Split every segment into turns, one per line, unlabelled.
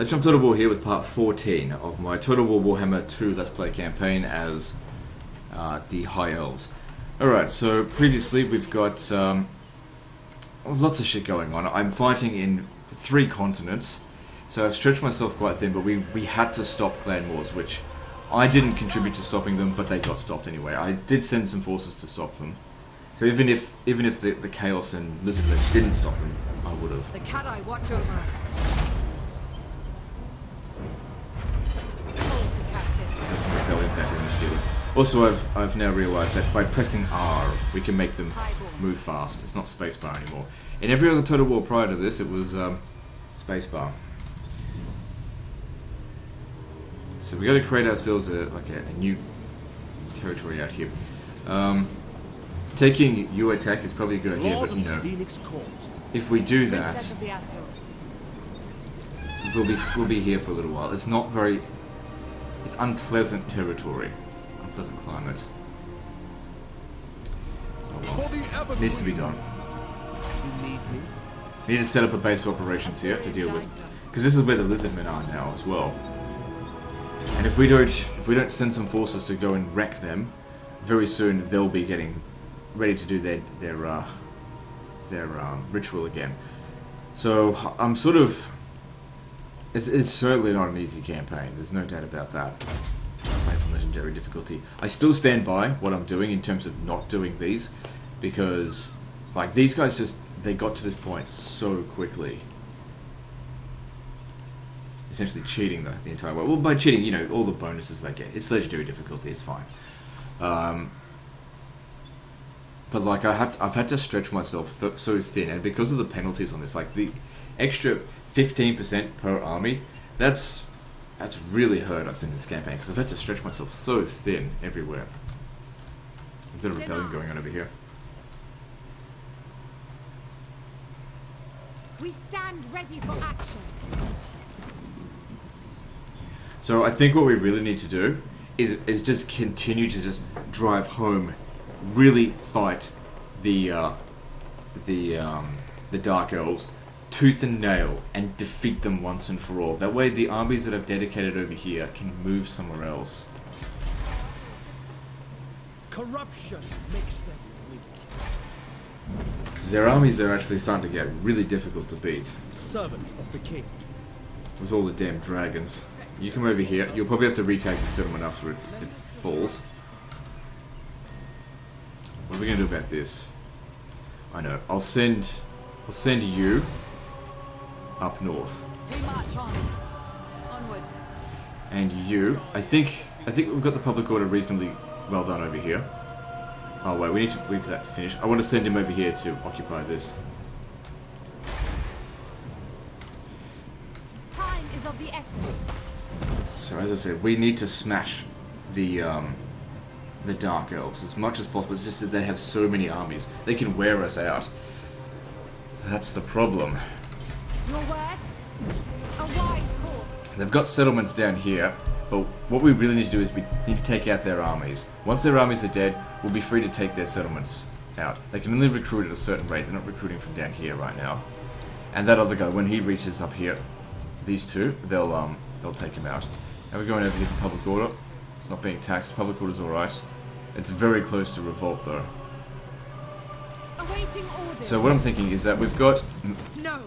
Legend of Total War here with part 14 of my Total War Warhammer 2 Let's Play campaign as the High Elves. Alright, so previously we've got lots of shit going on. I'm fighting in 3 continents, so I've stretched myself quite thin, but we had to stop clan wars, which I didn't contribute to stopping them, but they got stopped anyway. I did send some forces to stop them. So even if the Chaos and Lizardmen didn't stop them, I would have.
The Cat-Eye watch over us.
There's some rebellions out here in the field. Also, I've now realised that by pressing R, we can make them move fast. It's not spacebar anymore. In every other Total War prior to this, it was spacebar. So we got to create ourselves a new territory out here. Taking U attack is probably a good idea, but you know, if we do that, we'll be here for a little while. It's not very. It's unpleasant territory. Unpleasant climate. Oh well. Needs to be done. We need to set up a base of operations here to deal with. Because this is where the Lizardmen are now as well. And if we don't send some forces to go and wreck them, very soon they'll be getting ready to do their ritual again. So I'm sort of. It's certainly not an easy campaign, there's no doubt about that. Playing some legendary difficulty. I still stand by what I'm doing in terms of not doing these, because like these guys they got to this point so quickly. Essentially cheating the entire way. Well, by cheating, you know, all the bonuses they get. It's legendary difficulty, it's fine. But like I've had to stretch myself so thin, and because of the penalties on this, like the extra 15% per army, that's really hurt us in this campaign, because I've had to stretch myself so thin everywhere. I've got a rebellion going on over here.
We stand ready for action.
So I think what we really need to do is just continue to just drive home, really fight the Dark Elves tooth and nail and defeat them once and for all. That way the armies that I've dedicated over here can move somewhere else.
Corruption makes them weak.
Their armies are actually starting to get really difficult to beat.
Servant of the king.
With all the damn dragons. You come over here, you'll probably have to retake the settlement after it falls. What are we going to do about this? I know, I'll send you up north.
We march on. Onward.
And you, I think we've got the public order reasonably well done over here. Oh wait, we need to wait for that to finish. I want to send him over here to occupy this.
Time is of the essence.
So as I said, we need to smash the Dark Elves as much as possible. It's just that they have so many armies. They can wear us out. That's the problem.
Your word? A wise course.
They've got settlements down here, but what we really need to do is we need to take out their armies. Once their armies are dead, we'll be free to take their settlements out. They can only recruit at a certain rate. They're not recruiting from down here right now. And that other guy, when he reaches up here, these two, they'll take him out. Now we're going over here for public order. It's not being taxed. Public order's alright. It's very close to revolt though.
Awaiting orders.
So what I'm thinking is that we've got
No.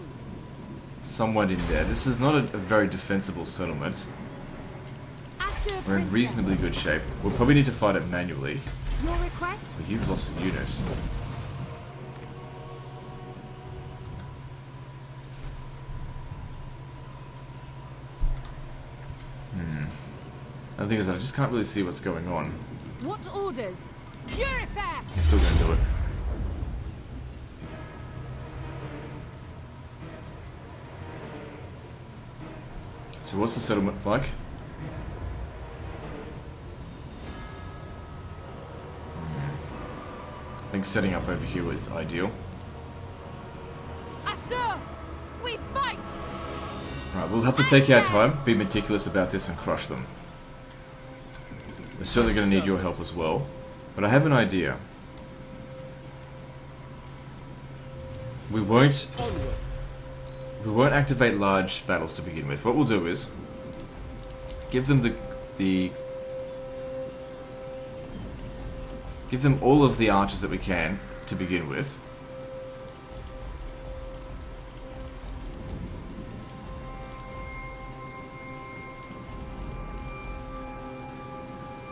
someone in there. This is not a very defensible settlement. We're in reasonably good shape. We'll probably need to fight it manually.
Your request?
But you've lost a unit. The thing is, I just can't really see what's going on.
What orders? Purify!
I'm still going to do it. So what's the settlement like? I think setting up over here is ideal.
Assur! We fight!
Right, we'll have to take our time, be meticulous about this and crush them. We're certainly going to need your help as well. But I have an idea. We won't we won't activate large battles to begin with. What we'll do is give them give them all of the archers that we can to begin with.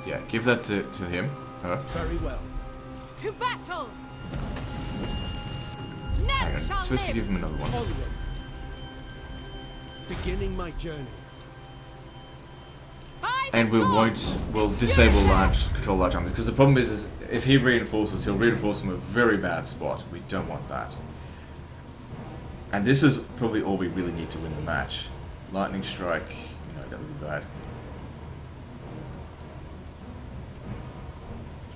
Yeah, give that to him. Her.
Very well.
To battle!
Hang
None
on, I'm
shall
supposed to
live!
give him another one.
Onward. Beginning my journey.
By the
And we'll disable control large armies, because the problem is if he reinforces, he'll reinforce from a very bad spot. We don't want that. And this is probably all we really need to win the match. Lightning strike, no, that would be bad.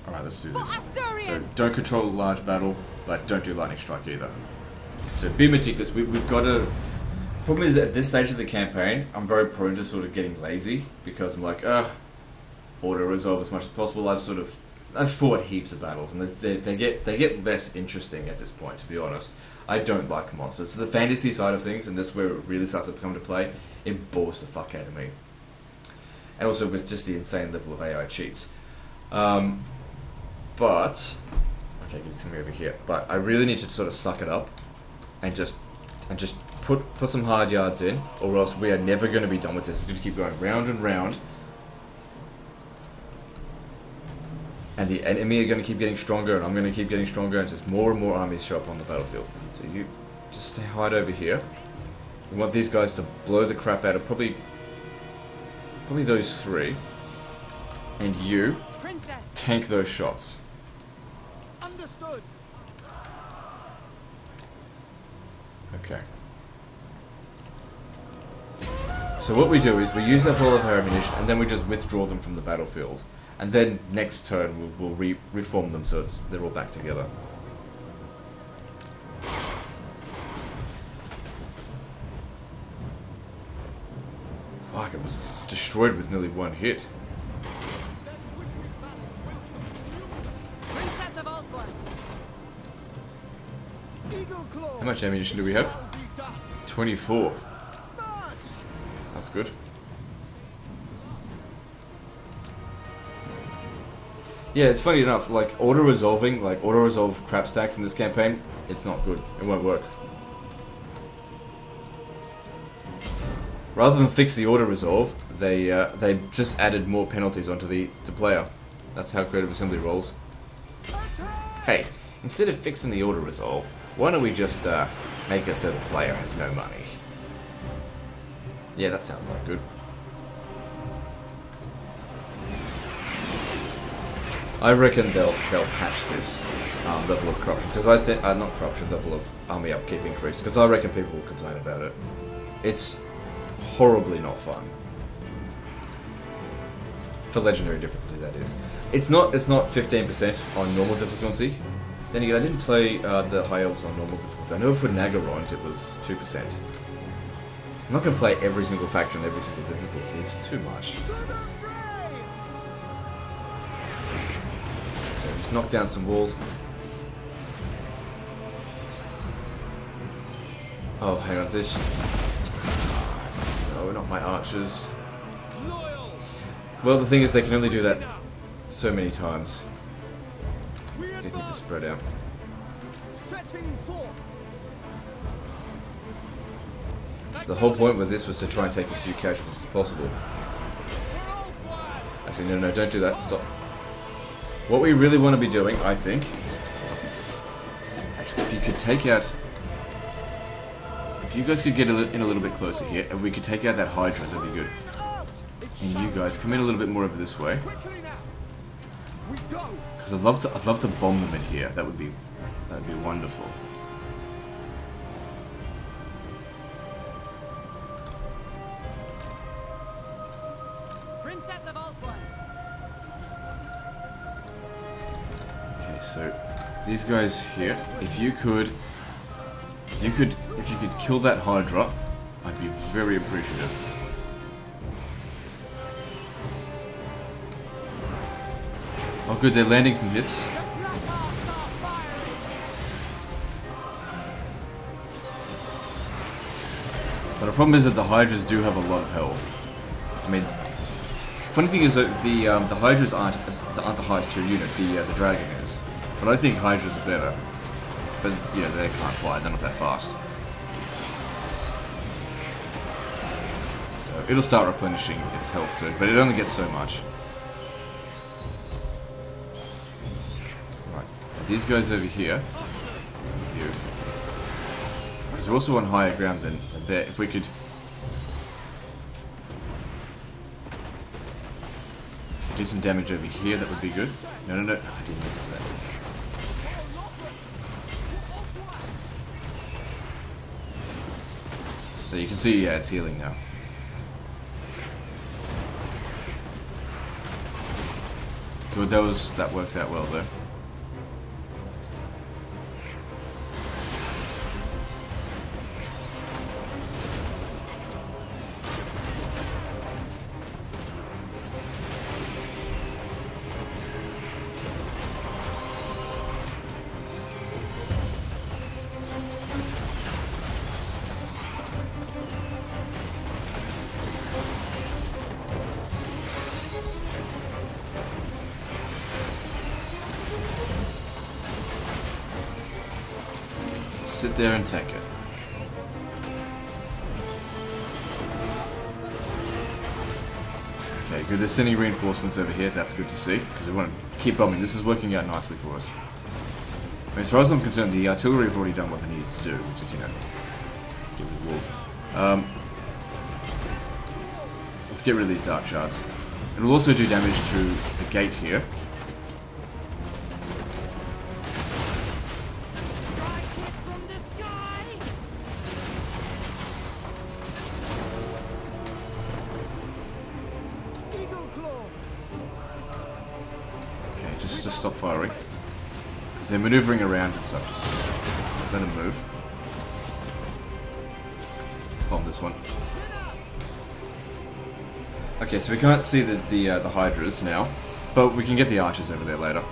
Alright, let's do this. So don't control a large battle, but don't do lightning strike either. So be meticulous. We've got to... Problem is, at this stage of the campaign, I'm very prone to sort of getting lazy, because I'm like, auto-resolve as much as possible. I've fought heaps of battles, and they get less interesting at this point, to be honest. I don't like monsters. So the fantasy side of things, and this is where it really starts to come to play, it bores the fuck out of me. And also with just the insane level of AI cheats. But... Okay, he's coming over here. But I really need to sort of suck it up, and just put some hard yards in, or else we are never going to be done with this. It's going to keep going round and round. And the enemy are going to keep getting stronger, and I'm going to keep getting stronger, and just more and more armies show up on the battlefield. So you just stay hide over here. We want these guys to blow the crap out of probably those three. And you tank those shots.
Understood.
Okay. So what we do is we use up all of our ammunition, and then we just withdraw them from the battlefield. And then next turn we'll reform them so they're all back together. Fuck, it was destroyed with nearly one hit.
Princess of Ulthuan!
Eagle claw.
How much ammunition do we have? 24. That's good. Yeah, it's funny enough, like auto-resolve crap stacks in this campaign, it's not good. It won't work. Rather than fix the auto-resolve, they just added more penalties onto the player. That's how Creative Assembly rolls. Hey, instead of fixing the auto-resolve, why don't we just make it so the player has no money? Yeah, that sounds like good. I reckon they'll patch this level of corruption, because I think not corruption, level of army upkeep increase, because I reckon people will complain about it. It's horribly not fun for legendary difficulty. That is, it's not 15% on normal difficulty. Then again, I didn't play the High Elves on normal difficulty. I know for Nagarond it was 2%. I'm not going to play every single faction on every single difficulty. It's too much. So just knock down some walls. Oh, hang on, this... No, not my archers. Well, the thing is, they can only do that so many times. They need to spread out. So the whole point with this was to try and take as few casualties as possible. Actually, no, don't do that. Stop. What we really want to be doing, I think... Actually, if you could take out... If you guys could get in a little bit closer here, and we could take out that Hydra, that'd be good. And you guys come in a little bit more over this way. Because I'd love to bomb them in here. That'd be wonderful.
Princess of Ulthuan!
Okay, so these guys here, if you could kill that Hydra, I'd be very appreciative. Oh good, they're landing some hits. But the problem is that the Hydras do have a lot of health. I mean, funny thing is that the Hydras aren't the highest tier unit. The Dragon is, but I think Hydras are better. But you know they can't fly; they're not that fast. So it'll start replenishing its health soon, but it only gets so much. Right, now these guys over here, you, because they're also on higher ground than there. If we could. Do some damage over here, that would be good. No, I didn't mean to do that. So you can see, yeah, it's healing now. Good, that works out well though. Sit there and take it. Okay, good. There's sending reinforcements over here. That's good to see, because we want to keep bombing. This is working out nicely for us. I mean, as far as I'm concerned, the artillery have already done what they needed to do, which is, you know, get rid of the walls. Let's get rid of these dark shards. It will also do damage to the gate here. Just to stop firing. Because they're maneuvering around and stuff. Just let them move. Bomb this one. Okay, so we can't see the Hydras now, but we can get the archers over there later.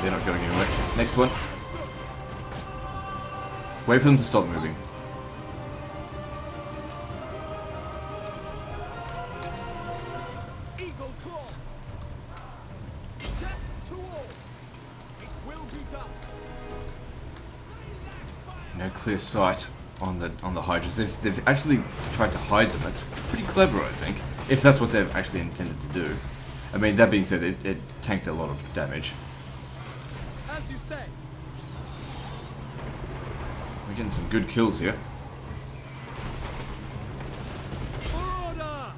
They're not going anywhere. Next one. Wait for them to stop moving.
Eagle claw. Death to all. It will be done.
No clear sight on the Hydras. They've actually tried to hide them. That's pretty clever, I think. If that's what they've actually intended to do. I mean, that being said, it tanked a lot of damage.
As you say.
We're getting some good kills here.
For order.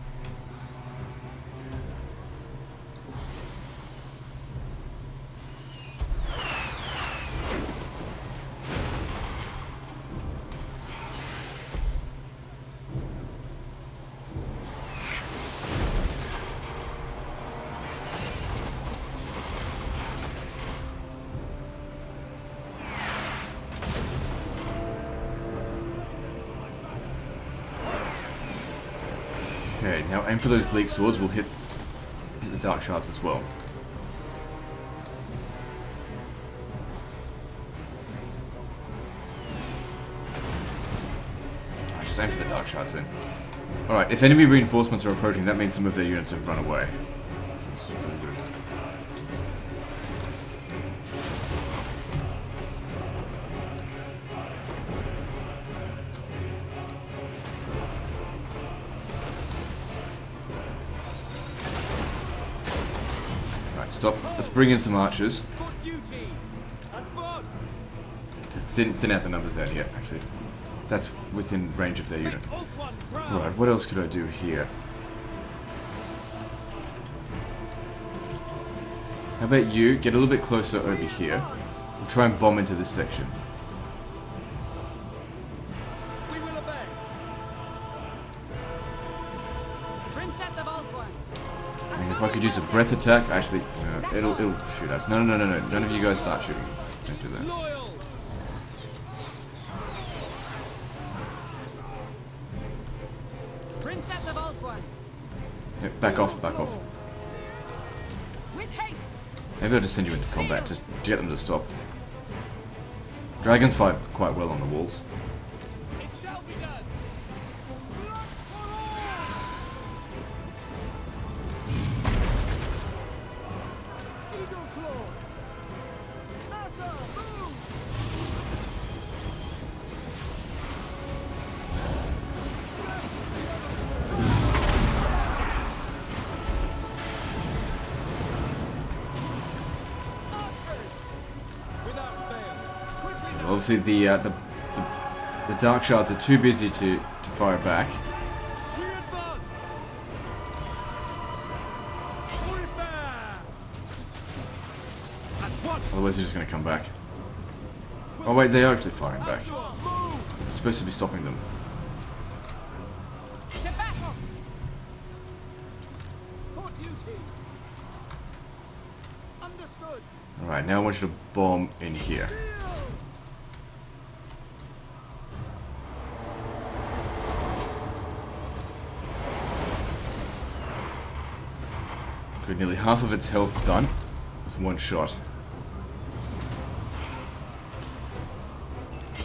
Okay, now aim for those bleak swords. We'll hit the dark shards as well. Alright, just aim for the dark shards then. Alright, if enemy reinforcements are approaching, that means some of their units have run away. So this is really good. Stop. Let's bring in some archers to thin out the numbers out here. Actually, that's within range of their unit. Right. What else could I do here? How about you get a little bit closer over here? We'll try and bomb into this section.
We will obey. Princess of Althorn.
use a breath attack. Actually, it'll shoot us. No. None of you guys start shooting. Don't do that.
Loyal.
Princess of Ulthuan.
Yeah, back off.
With haste.
Maybe I'll just send you into combat just to get them to stop. Dragons fight quite well on the walls.
It shall be done.
Eagle Claw! Asa, move! Archers!
Without fail. Quickly now.
Obviously, the dark shards are too busy to fire back.
We advance. Warfare. At once.
Otherwise, they're just going to come back. Oh wait, they are actually firing back.
Azure, move.
It's supposed to be stopping them.
To battle.
For duty! Understood!
Alright, now I want you to bomb in here.
Shield!
Good, nearly half of its health done with one shot.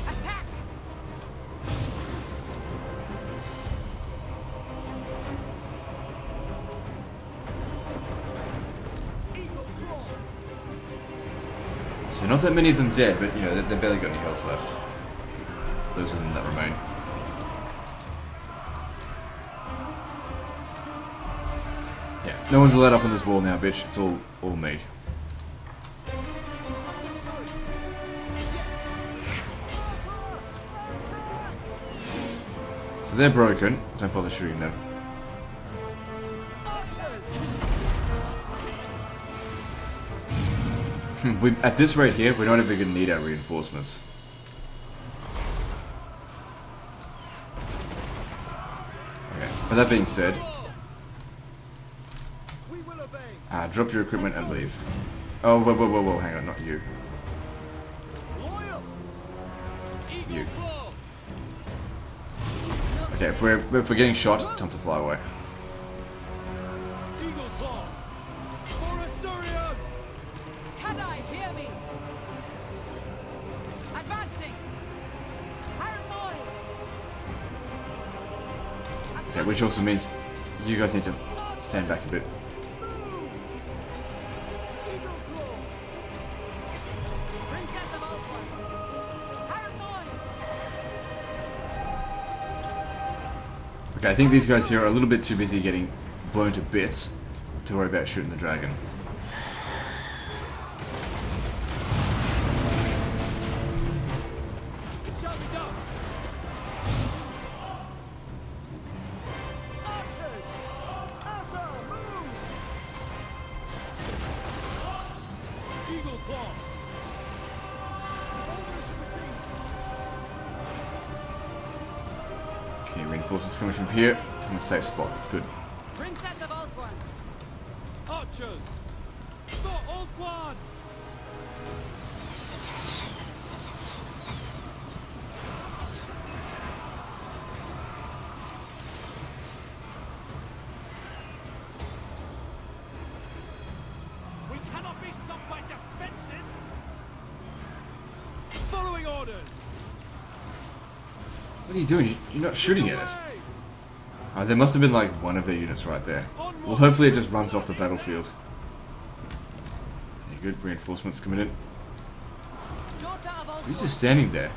Attack.
Eagle Claw!
So not that many of them dead, but you know, they've barely got any health left. Those of them that remain. Yeah, no one's allowed up on this wall now, bitch. It's all me.
Understood! Yes! Asa, attack!
So they're broken. Don't bother shooting them.
Archers!
At this rate here, we're not even going to need our reinforcements. Okay, but that being said,
We will obey!
drop your equipment and leave. Oh, whoa, hang on, not you.
Loyal!
Eagle
You.
claw.
Okay, if we're getting shot, time to fly away.
Eagle claw. For Asturion.
Kadai, hear me. Advancing. Paranoid.
Okay, which also means you guys need to stand back a bit.
Eagle Claw!
Princess of Ulthuan. Paranoid.
Okay, I think these guys here are a little bit too busy getting blown to bits to worry about shooting the dragon.
It shall be done.
Archers! Asa, move!
Eagle claw.
Orders received!
Okay, reinforcements coming from here. From a safe spot. Good.
Princess of Ulthuan.
Archers. For Ulthuan. We cannot be stopped by defenses. Following orders.
What are you doing? You're not shooting at it. There must have been like one of their units right there. Well, hopefully it just runs off the battlefield. Okay, good. Reinforcements coming in.
Daughter of Ulthuan.
Who's just standing there?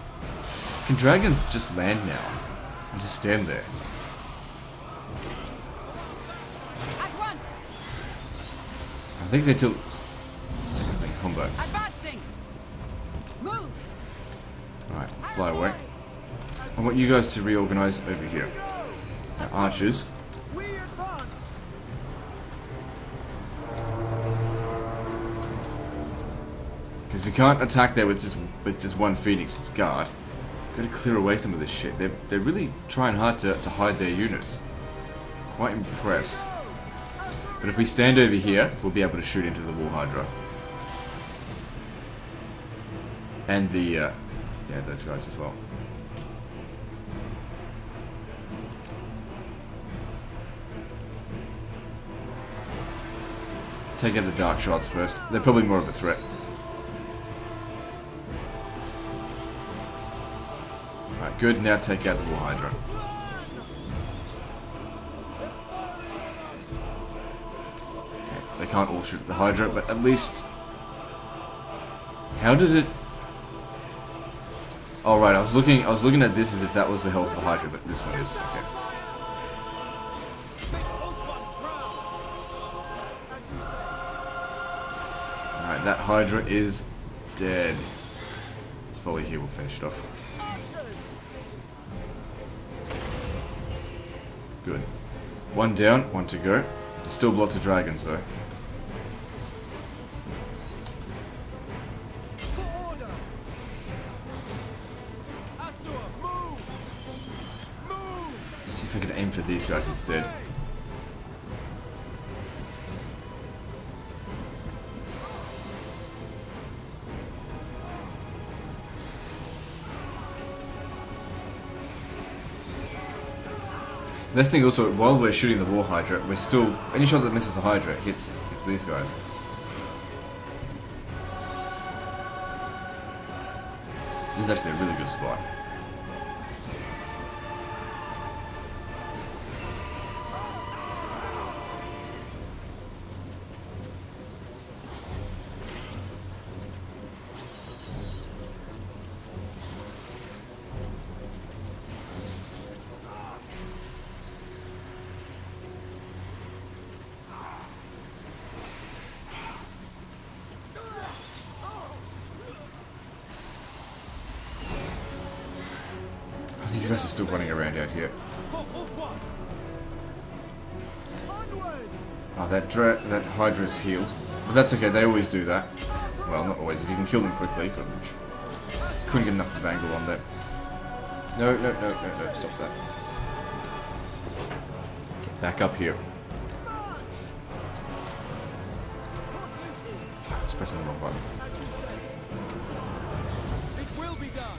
Can dragons just land now? And just stand there?
At once.
I think they're still technically in combat.
Advancing. Move.
Alright, fly away. I want you guys to reorganize over here. Now, archers.
We advance!
Because we can't attack there with just one Phoenix guard. Gotta clear away some of this shit. They're really trying hard to hide their units. Quite impressed.
Assyrian
But if we stand over here, we'll be able to shoot into the War Hydra. And the, yeah, those guys as well. Take out the dark shots first. They're probably more of a threat. Alright, good. Now take out the War Hydra. Okay, they can't all shoot at the Hydra, but at least... How did it... Oh right, I was looking at this as if that was the health of the Hydra, but this one is. Okay. Alright, that Hydra is dead. This volley here will finish it off. Good. One down, one to go. There's still lots of dragons though. See if I can aim for these guys instead. Best thing also, while we're shooting the War Hydra, we're still... Any shot that misses the Hydra hits these guys. This is actually a really good spot. These guys are still running around out here. Oh, that Hydra is healed. But that's okay, they always do that. Well, not always, if you can kill them quickly, but couldn't get enough of an angle on that. No, stop that. Get back up here. Fuck, it's pressing the wrong button.
It will be done.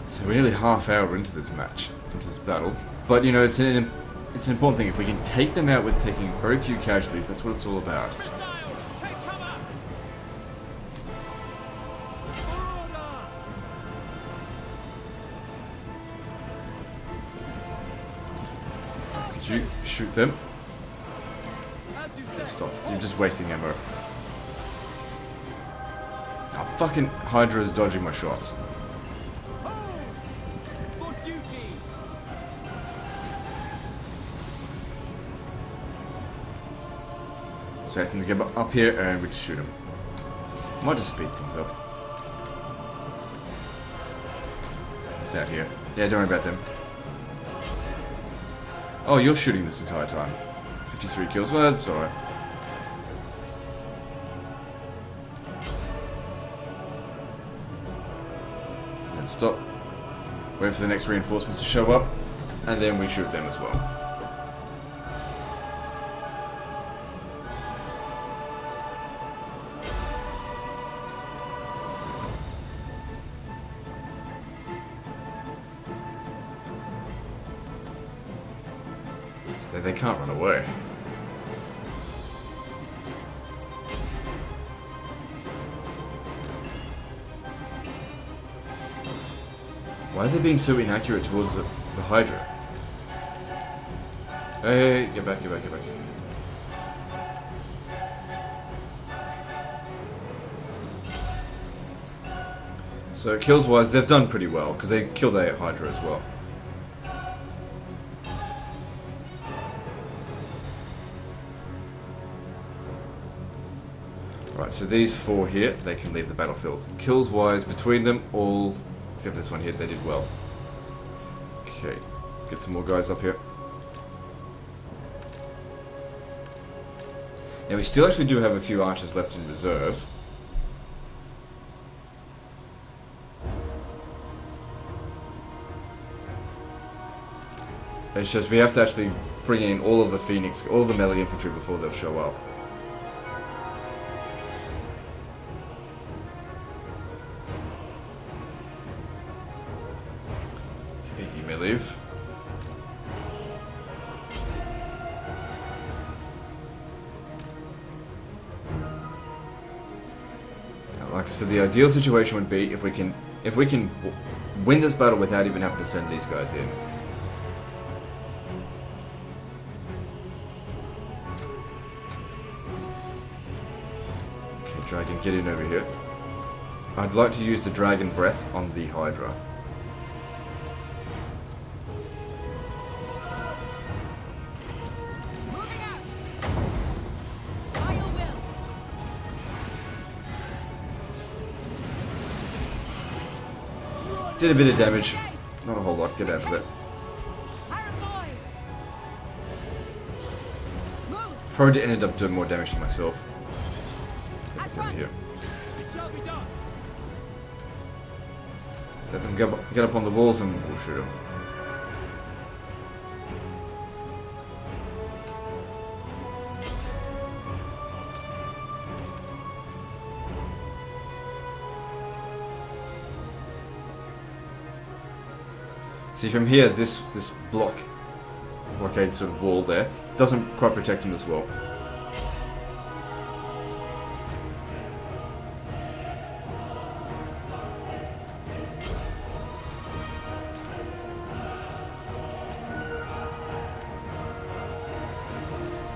So we're nearly half hour into this match, into this battle. But you know, it's an important thing. If we can take them out with taking very few casualties, that's what it's all about.
Missiles, take cover.
Could you shoot them?
As you
Okay,
say.
stop. You're just wasting ammo. Oh, fucking Hydra is dodging my shots.
For duty.
So I can get up here and we just shoot him. Might just speed things up. What's out here? Yeah, don't worry about them. Oh, you're shooting this entire time. 53 kills. Well, that's alright. Then stop. Wait for the next reinforcements to show up. And then we shoot them as well. They can't run away. Why are they being so inaccurate towards the Hydra? Hey, get back. So kills wise, they've done pretty well, because they killed a Hydra as well. Right, so these four here, they can leave the battlefield. Kills wise, between them, all, except for this one here, they did well. Okay, let's get some more guys up here. Now we still actually do have a few archers left in reserve. It's just we have to actually bring in all of the Phoenix, all of the melee infantry before they'll show up. Okay, you may leave. Now, like I said, the ideal situation would be if we can win this battle without even having to send these guys in. Dragon, get in over here. I'd like to use the Dragon Breath on the Hydra.
Moving out. By your will.
Did a bit of damage. Not a whole lot. Get out of it.
Paraboy. Move.
Probably ended up doing more damage to myself.
At
Over
once.
here.
It shall be done.
Let them get up on the walls and we'll shoot them. See, from here, this blockade sort of wall there doesn't quite protect him as well.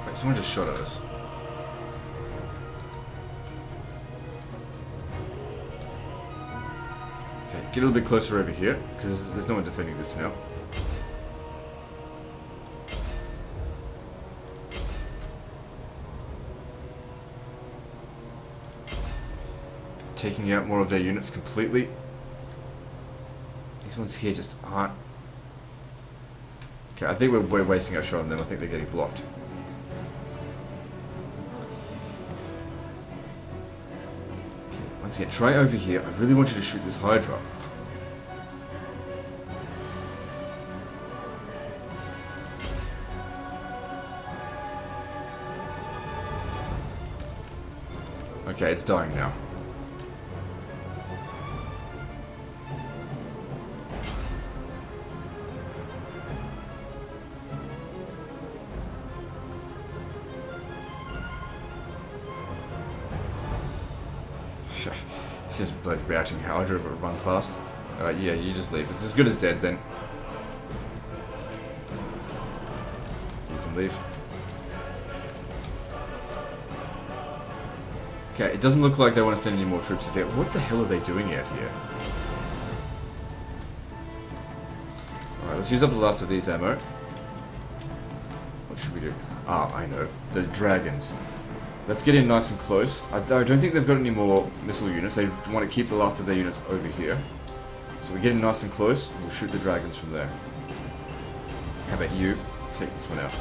Wait, someone just shot at us. Okay, get a little bit closer over here, because there's no one defending this now. Taking out more of their units completely. These ones here just aren't... Okay, I think we're wasting our shot on them. I think they're getting blocked. Okay, once again, try over here. I really want you to shoot this Hydra. Okay, it's dying now. This is like reacting Hydra if it runs past. Alright, yeah, you just leave. It's as good as dead then. You can leave. Okay, it doesn't look like they want to send any more troops here. What the hell are they doing out here? Alright, let's use up the last of these ammo. What should we do? Ah, I know. The dragons. Let's get in nice and close. I don't think they've got any more missile units. They want to keep the last of their units over here. So we get in nice and close, and we'll shoot the dragons from there. How about you? Take this one out.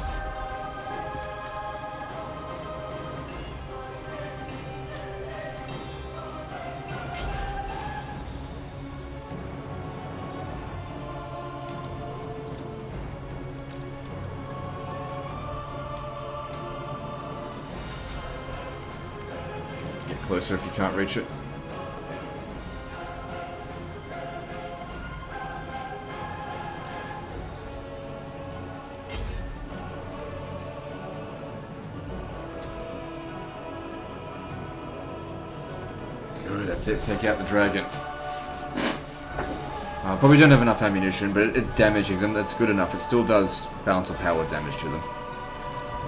Closer if you can't reach it. Good, that's it. Take out the dragon. Probably don't have enough ammunition, but it's damaging them. That's good enough. It still does bounce a power damage to them.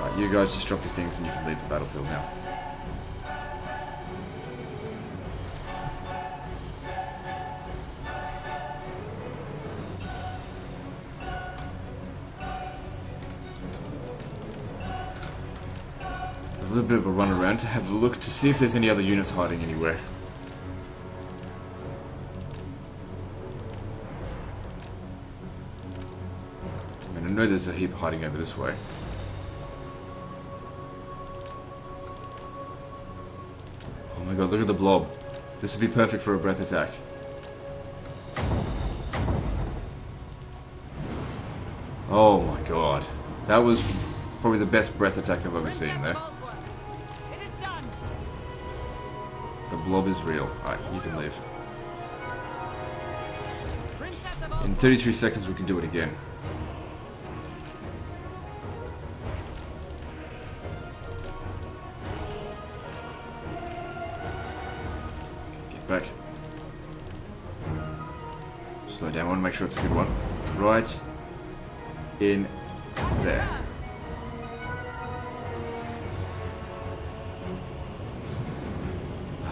Right, you guys just drop your things and you can leave the battlefield now. A little bit of a run around to have a look to see if there's any other units hiding anywhere. I mean, I know there's a heap hiding over this way. Oh my god, look at the blob. This would be perfect for a breath attack. Oh my god. That was probably the best breath attack I've ever seen there.
It is done.
The blob is real. Alright, you can leave.
Princess of
In
Old
33 seconds we can do it again. Get back. Slow down, I want to make sure it's a good one. Right in there.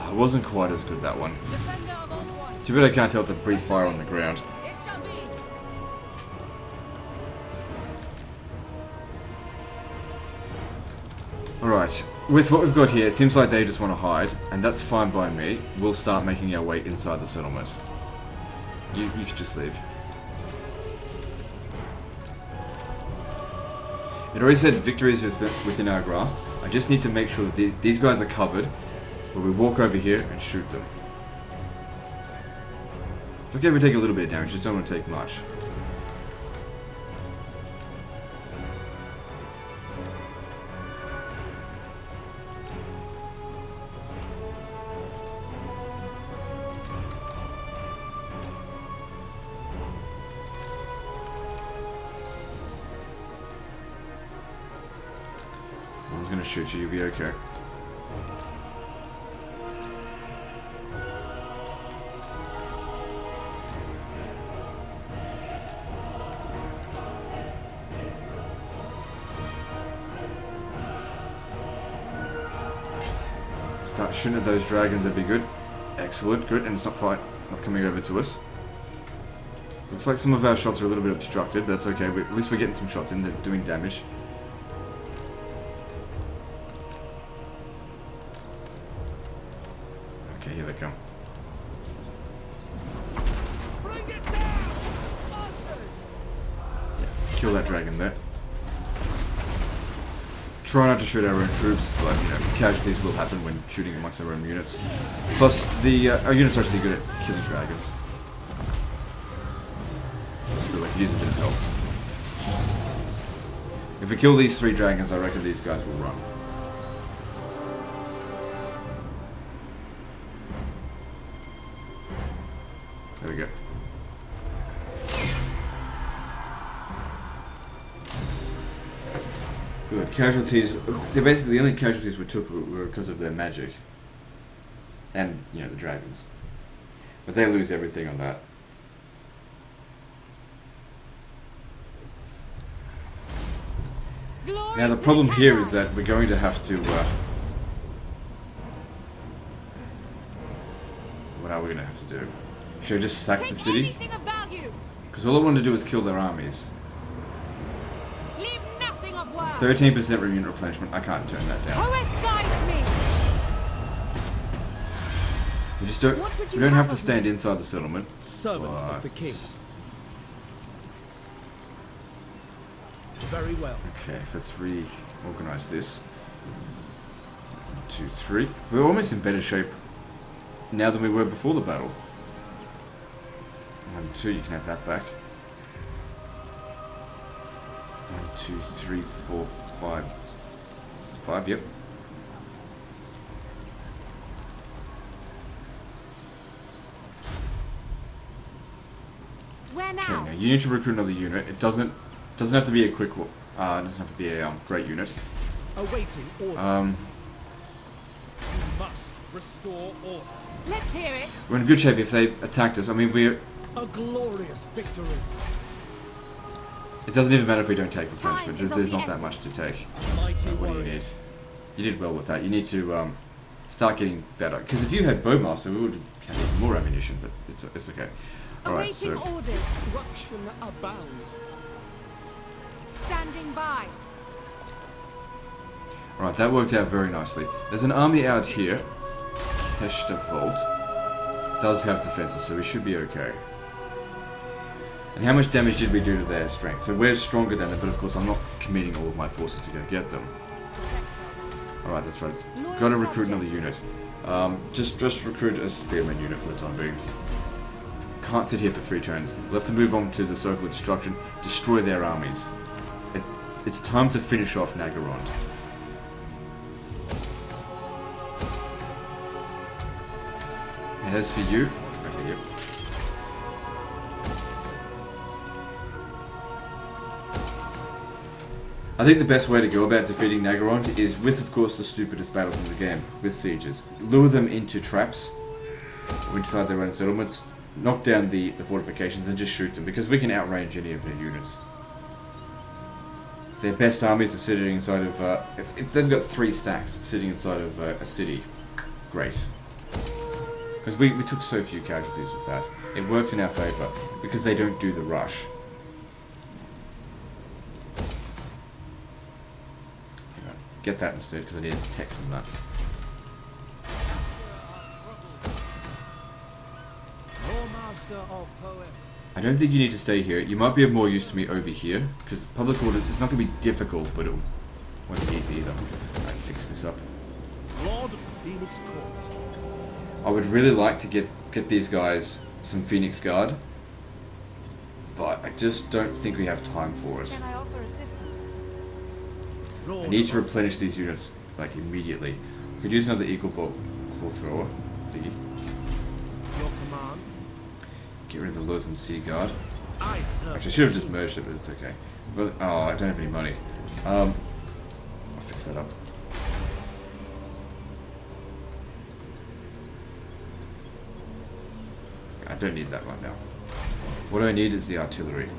It wasn't quite as good, that one.
Defender of Old One.
Too bad I can't tell it to breathe fire on the ground.
It shall be.
Alright, with what we've got here, it seems like they just want to hide, and that's fine by me. We'll start making our way inside the settlement. You could just leave. It already said victory is within our grasp. I just need to make sure that these guys are covered when we walk over here and shoot them. It's okay if we take a little bit of damage, just don't want to take much. I was gonna shoot you, you'll be okay. Start shooting at those dragons, that'd be good. Excellent, good, and it's not coming over to us. Looks like some of our shots are a little bit obstructed, but that's okay. At least we're getting some shots in, they're doing damage. Okay, here they come.
Bring it down! Archers!
Yeah, kill that dragon there. Try not to shoot our own troops, but you know, casualties will happen when shooting amongst our own units. Plus, our units are actually good at killing dragons. So we can use a bit of help. If we kill these 3 dragons, I reckon these guys will run. There we go. Good. Casualties. They're basically the only casualties we took were because of their magic. And, you know, the dragons. But they lose everything on that.
Glory
Now the
to
problem
the
here
Ally.
is that we're going to have to... what are we going to have to do? Should I just sack
Take
the city?
anything of value.
Because all I want to do is kill their armies.
Leave nothing of worth.
13% unit replenishment. I can't turn that down.
Poet guides me.
We just don't.
What would you
We don't have
have
to
of
stand
me?
inside the settlement.
Servant of the
but-
king. Very well.
Okay, so let's reorganize this. 1, 2, 3. We're almost in better shape now than we were before the battle. 1, 2. You can have that back. 1, 2, 3, 4, 5. 5. Yep.
Where
Okay,
now?
now you need to recruit another unit. It doesn't have to be a quick one. It doesn't have to be a great unit.
Awaiting order.
You must restore order.
Let's hear it.
We're in good shape if they attacked us. I mean, we're.
A glorious victory.
It doesn't even matter if we don't take replenishment.
Time is of
There's
the
not that much to take.
Mighty
What do you
warrior.
need? You did well with that. You need to start getting better. Because if you had Bowmaster, we would have even more ammunition. But it's okay. All right,
Awaiting
so
orders.
Destruction abounds.
Standing by.
all right, that worked out very nicely. There's an army out here. Keshta Vault does have defenses, so we should be okay. And how much damage did we do to their strength? So we're stronger than them, but of course I'm not committing all of my forces to go get them. Alright, that's right. Got to recruit another unit. Just recruit a spearman unit for the time being. can't sit here for 3 turns. We'll have to move on to the Circle of Destruction, destroy their armies. It's time to finish off Naggarond. And as for you... Okay, yep. I think the best way to go about defeating Naggarond is with, of course, the stupidest battles in the game, with sieges. Lure them into traps, or inside their own settlements, knock down the fortifications and just shoot them, because we can outrange any of their units. If their best armies are sitting inside of... if they've got 3 stacks sitting inside of a city, great. Because we took so few casualties with that. It works in our favour, because they don't do the rush. Get that instead, because I need a tech from that. I don't think you need to stay here. You might be of more use to me over here, because public orders, it's not going to be difficult, but it won't be easy either. I can fix this up.
Lord of Phoenix Court.
I would really like to get these guys some Phoenix Guard, but I just don't think we have time for it.
Can I offer assistance?
I need to replenish these units, like, immediately. Could use another eagle bolt thrower thingy.
Your command.
Get rid of the Lothern Sea Guard.
Sir.
Actually, I should have just merged it, but it's okay. But, oh, I don't have any money. I'll fix that up. I don't need that right now. What I need is the artillery.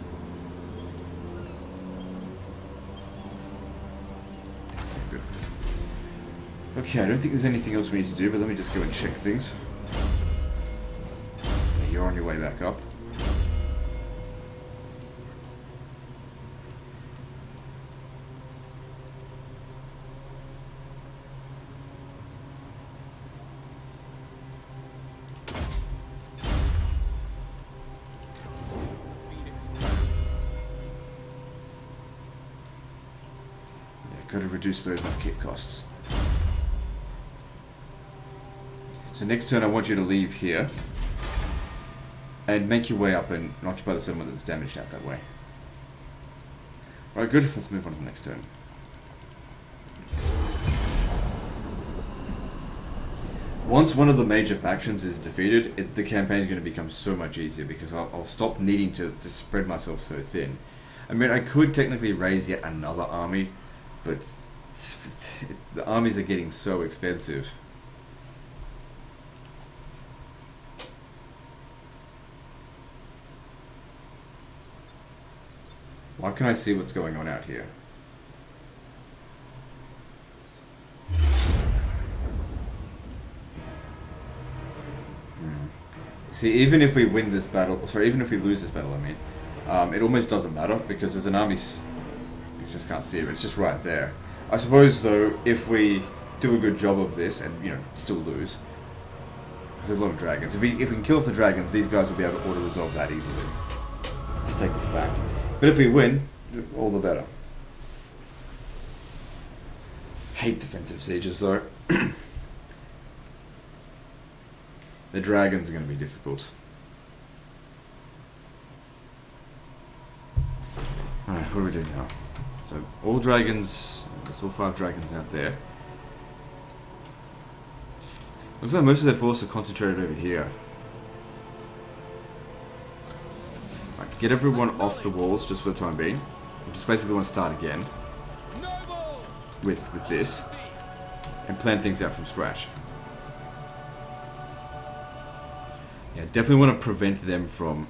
Good. Okay, I don't think there's anything else we need to do, but let me just go and check things. Yeah, you're on your way back up. Got to reduce those upkeep costs. So next turn I want you to leave here and make your way up and occupy the settlement that's damaged out that way. Alright, good. Let's move on to the next turn. Once one of the major factions is defeated, the campaign is going to become so much easier because I'll stop needing to spread myself so thin. I mean, I could technically raise yet another army, but the armies are getting so expensive. Why can't I see what's going on out here? See, even if we win this battle, sorry, even if we lose this battle, I mean, it almost doesn't matter because there's an army. You just can't see it, but it's just right there. I suppose, though, if we do a good job of this and, you know, still lose, because there's a lot of dragons. If we can kill off the dragons, these guys will be able to auto-resolve that easily to take this back. But if we win, all the better. Hate defensive sieges, though. The dragons are going to be difficult. Alright, what do we do now? So, all dragons, that's all 5 dragons out there. Looks like most of their force are concentrated over here. Right, get everyone off the walls just for the time being. We just basically want to start again with this and plan things out from scratch. Yeah, definitely want to prevent them from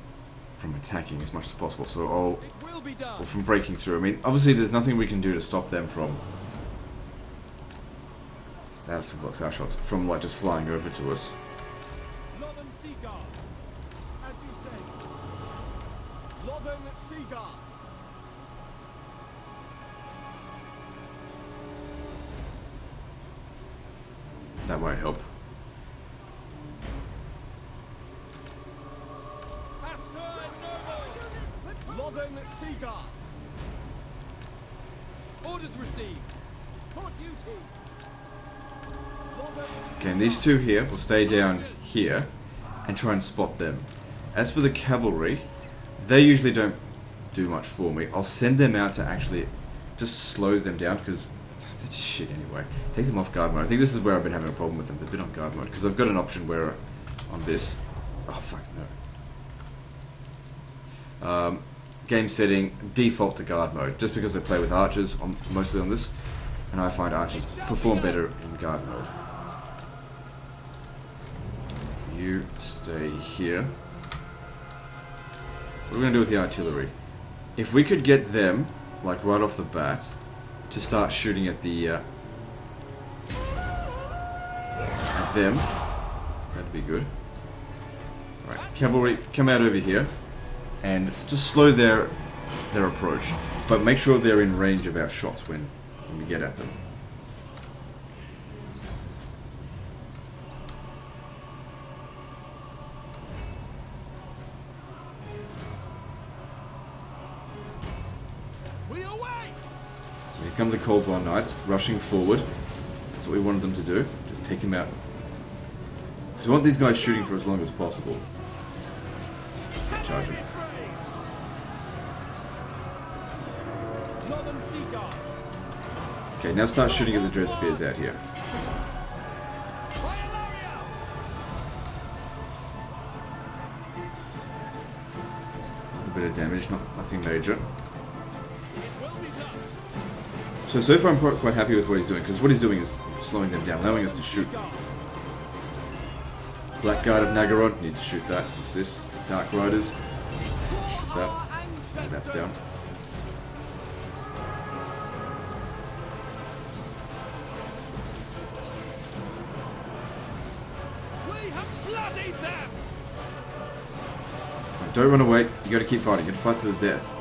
attacking as much as possible. So or from breaking through. I mean, obviously there's nothing we can do to stop them from. That actually blocks our shots from like just flying over to us.
Lothern Sea Guard.
As you say. Lothern Sea Guard.
That won't help.
Lothern Sea Guard.
Orders received.
For duty. Lothern
Okay, and these two here will stay down here and try and spot them. As for the cavalry, they usually don't do much for me. I'll send them out to actually just slow them down because they're just shit anyway. Take them off guard mode. I think this is where I've been having a problem with them. They've been on guard mode because I've got an option where on this. Oh fuck no. Game setting default to guard mode, just because I play with archers mostly on this, and I find archers perform better in guard mode. You stay here. What are we gonna do with the artillery? If we could get them, like right off the bat, to start shooting at the at them, that'd be good. Alright, cavalry, come out over here and just slow their approach, but make sure they're in range of our shots when we get at them. So here come the Cold War Knights, rushing forward. That's what we wanted them to do. Just take him out. Because we want these guys shooting for as long as possible. Charge him. Okay, now start shooting at the Dread Spears out here. A little bit of damage, nothing major. So far I'm quite happy with what he's doing, because what he's doing is slowing them down, allowing us to shoot. Blackguard of Nagaron, need to shoot that. What's this? Dark Riders. Shoot that. And that's down. Right, don't run away. You gotta keep fighting. You gotta fight to the death.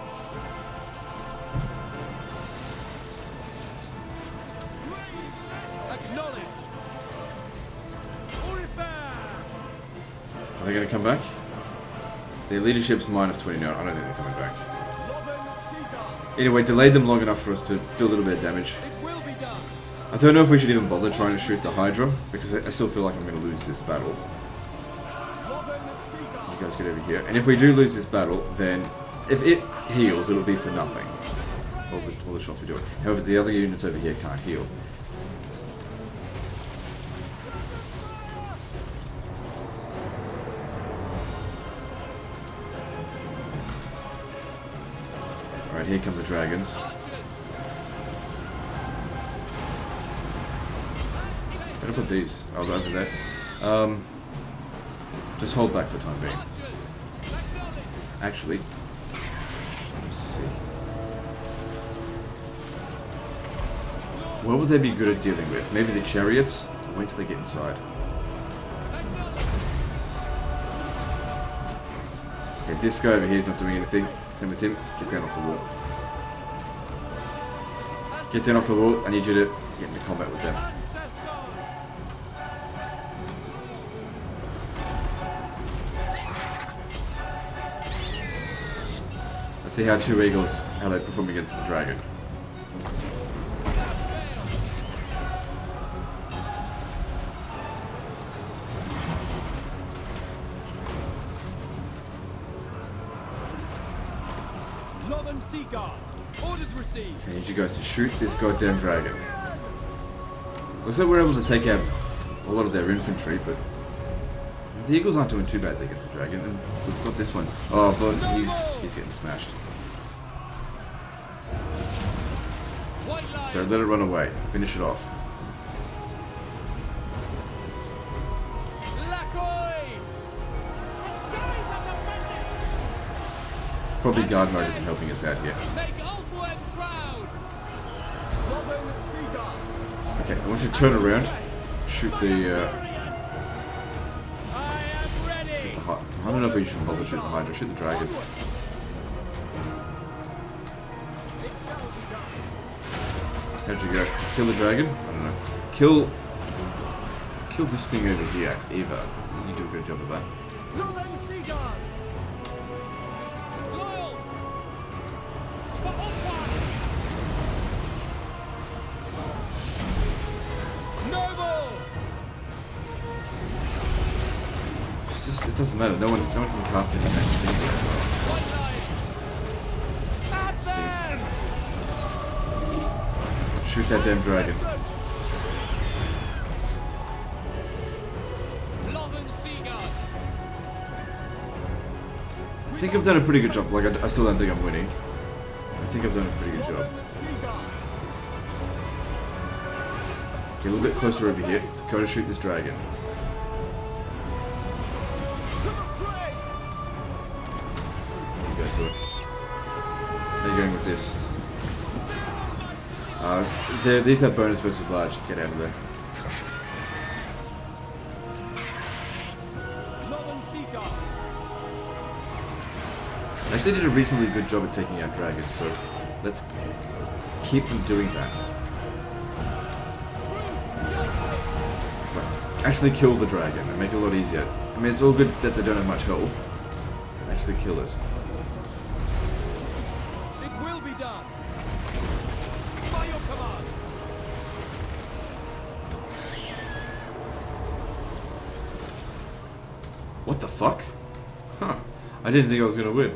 Are they going to come back? Their leadership's minus 29. I don't think they're coming back. Anyway, delayed them long enough for us to do a little bit of damage. I don't know if we should even bother trying to shoot the Hydra, because I still feel like I'm going to lose this battle. You guys get over here. And if we do lose this battle, then if it heals, it'll be for nothing. All the shots we do. However, the other units over here can't heal. Alright, here come the dragons. Better put these. Oh, over there. Just hold back for the time being. Actually, let's see. What would they be good at dealing with? Maybe the chariots? Wait till they get inside. Okay, this guy over here is not doing anything. Same with him. Get down off the wall. Get down off the wall. I need you to get into combat with them. Let's see how two eagles, how they perform against the dragon.
Lothern Sea Guard. Orders received.
I need you guys to shoot this goddamn dragon. Looks like we're able to take out a lot of their infantry, but the eagles aren't doing too bad against the dragon, and we've got this one. Oh, but he's getting smashed. Don't let it run away. Finish it off. Probably guard mode isn't helping us out here. Okay, I want you to turn around, shoot the Hydra. I don't know if we should bother shooting the Hydra. Shoot the dragon. How'd you go? Kill the dragon? I don't know. Kill this thing over here, Eva. I think you do a good job of that. it doesn't matter. No one can cast any magic things.
At
Stinks.
them!
Shoot that damn dragon.
Lothern Sea Guards.
I think I've done a pretty good job. Like, I still don't think I'm winning. I think I've done a pretty good job. Get a little bit closer over here. Go to shoot this dragon. You guys do it. How are you going with this? These have bonus versus large. Get out of there.
Lothern Sea Guards.
I actually did a reasonably good job at taking out dragons, so let's keep them doing that. Actually kill the dragon and make it a lot easier. I mean, it's all good that they don't have much health. Actually kill it.
It will be done. By your command.
What the fuck? Huh. I didn't think I was gonna win.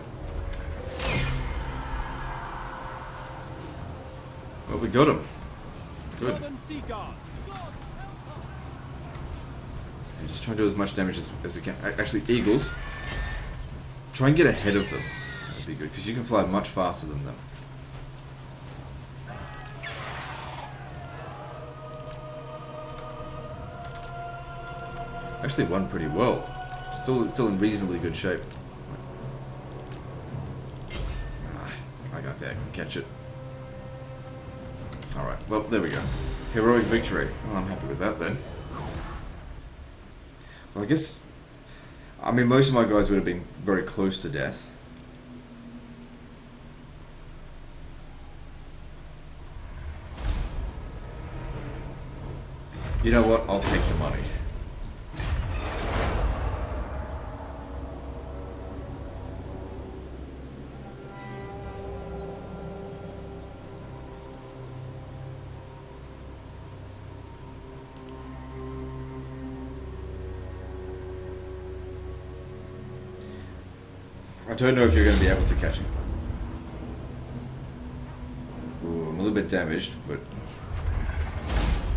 Well, we got him. Good.
Lothern Sea Guards.
And just try and do as much damage as we can. Actually, eagles. Try and get ahead of them. That'd be good, because you can fly much faster than them. Actually won pretty well. Still in reasonably good shape. I got that. Catch it. Alright, well, there we go. Heroic victory. Well, I'm happy with that then. Well, I guess... I mean, most of my guys would have been very close to death. You know what? I'll take the money. I don't know if you're going to be able to catch him. Ooh, I'm a little bit damaged, but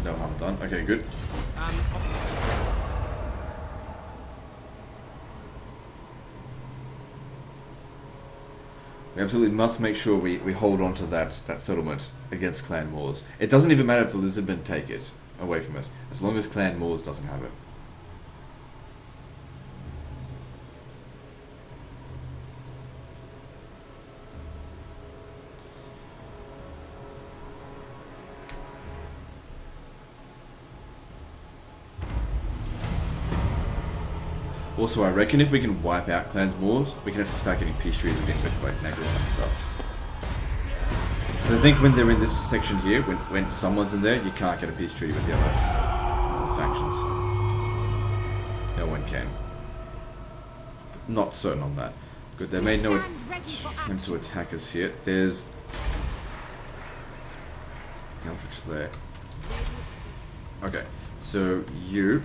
no harm done. Okay, good. We absolutely must make sure we hold on to that settlement against Clan Moors. It doesn't even matter if the Lizardmen take it away from us, as long as Clan Moors doesn't have it. Also, I reckon if we can wipe out Clan Moors, we can actually start getting peace treaties again with like Nagalon and stuff. But I think when they're in this section here, when someone's in there, you can't get a peace treaty with the other factions. No one can. Not certain on that. Good, they made no attempt to attack us here. There's Eldritch there. Okay, so you...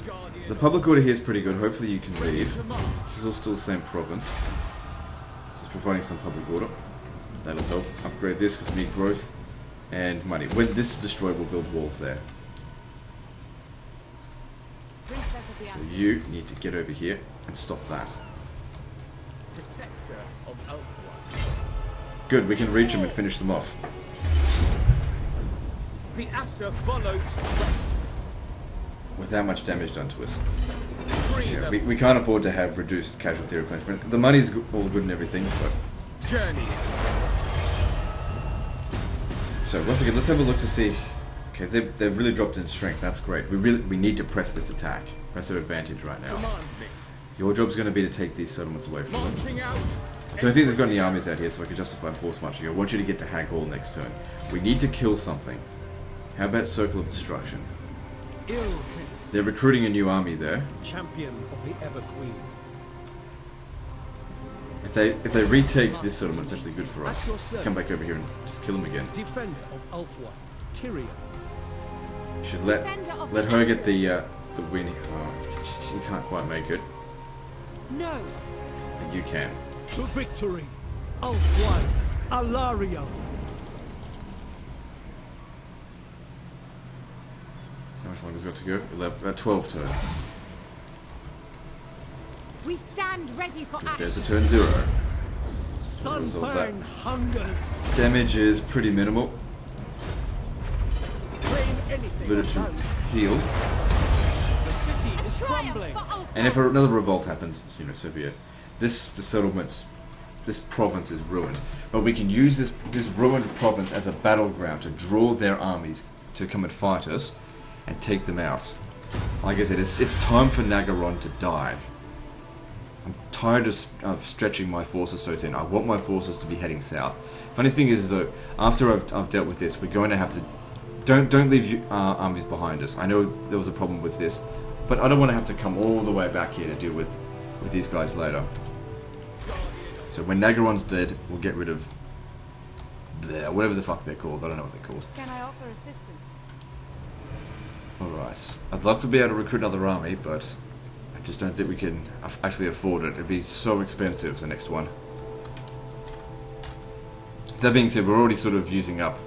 The public order here is pretty good. Hopefully you can leave. This is all still the same province. Just providing some public order. That'll help. Upgrade this because we need growth and money. When this is destroyed, we'll build walls there. So you need to get over here and stop that.
Protector of Elfwa.
Good, we can reach them and finish them off.
The Asher follows.
Without much damage done to us. Yeah, we can't afford to have reduced casualty replenishment. The money's all good and everything, but...
Journey.
So, once again, let's have a look to see... Okay, they've really dropped in strength. That's great. We need to press this attack. Press their advantage right now. Your job's going to be to take these settlements away from them. I don't think they've got any armies out here, so I can justify force marching. I want you to get to Hag Hall next turn. We need to kill something. How about Circle of Destruction? They're recruiting a new army there.
Champion of the Ever Queen.
If they retake this settlement, it's actually good for us. Come back over here and just kill them again.
Defender of Ulfwa. Tyrion.
Should let her get the win. Oh, she can't quite make it.
No.
But you can.
To victory! Ulfwan! Alario!
How much longer has got to go? 12 turns.
We stand ready for
Because
action.
there's a turn 0. Resolve that.
Sunfang hungers!
Damage is pretty minimal.
Claim anything
Little to
done.
heal.
The city is
Triumph
crumbling.
for Ulfwan.
And if another revolt happens, you know, so be it. The settlements, this province is ruined. But we can use this ruined province as a battleground to draw their armies to come and fight us and take them out. Like I said, it's time for Nagaron to die. I'm tired of stretching my forces so thin. I want my forces to be heading south. Funny thing is, though, after I've dealt with this, we're going to have to... Don't leave armies behind us. I know there was a problem with this, but I don't want to have to come all the way back here to deal with these guys later. So when Nagaron's dead, we'll get rid of... whatever the fuck they're called. I don't know what they're called.
Can I offer assistance?
Alright. I'd love to be able to recruit another army, but I just don't think we can actually afford it. It'd be so expensive, the next one. That being said, we're already sort of using up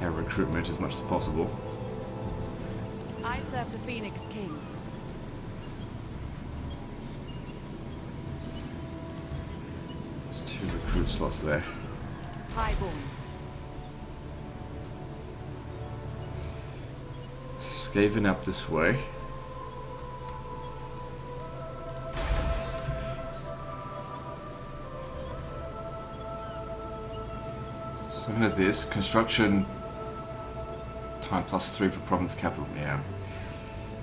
our recruitment as much as possible.
I serve the Phoenix King.
There's 2 recruit slots there.
Highborn.
Skaven up this way. Something like this. Construction time +3 for province capital. Yeah.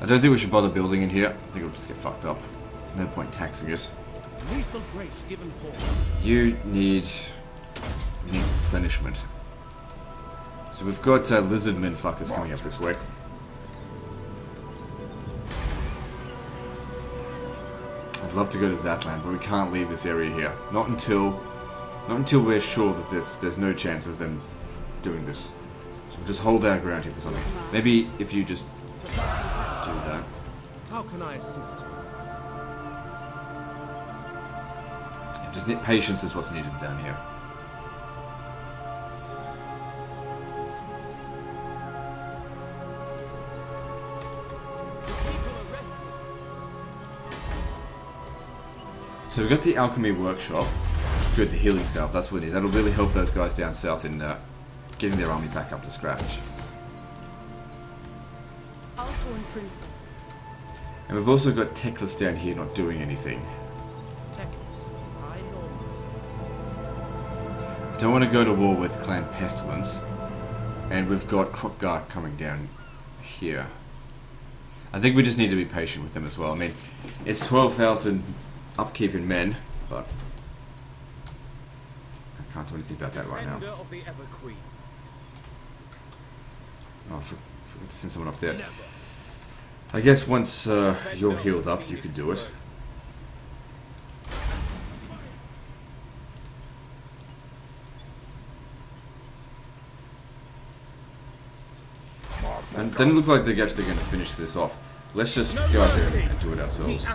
I don't think we should bother building in here. I think it'll just get fucked up. No point taxing it.
Lethal grace given forth.
You need replenishment. So we've got lizardmen fuckers coming up this way. I'd love to go to Zatland, but we can't leave this area here. Not until we're sure that there's no chance of them doing this. So we'll just hold our ground here for something. Maybe if you just do that.
How can I assist?
Yeah, just patience is what's needed down here. So we've got the alchemy workshop. Good, the healing salve, that's what we need. That'll really help those guys down south in getting their army back up to scratch.
Ulfwan Princess.
And we've also got Teclis down here not doing anything.
Teclis, I know master.
I don't want to go to war with Clan Pestilence. And we've got Krokgark coming down here. I think we just need to be patient with them as well. I mean, it's 12,000 upkeep in men, but I can't do anything about that right now.
Defender of the Ever Queen.
Oh, I forgot to send someone up there.
Never.
I guess once you're healed up, you can do it. And it doesn't look like they're actually going to finish this off. Let's just go out there and do it ourselves.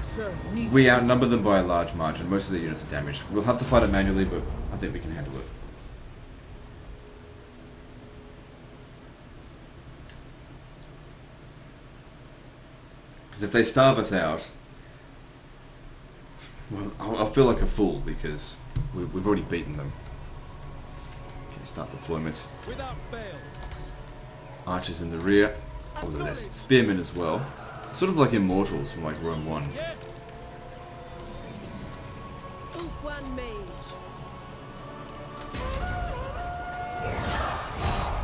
We outnumber them by a large margin. Most of the units are damaged. We'll have to fight it manually, but I think we can handle it. Because if they starve us out, well, I'll feel like a fool because we've already beaten them. Okay, start deployment.
Without fail.
Archers in the rear. Oh, there's spearmen as well. Sort of like immortals from like Rome 1.
Yes.
Ulfwan Mage.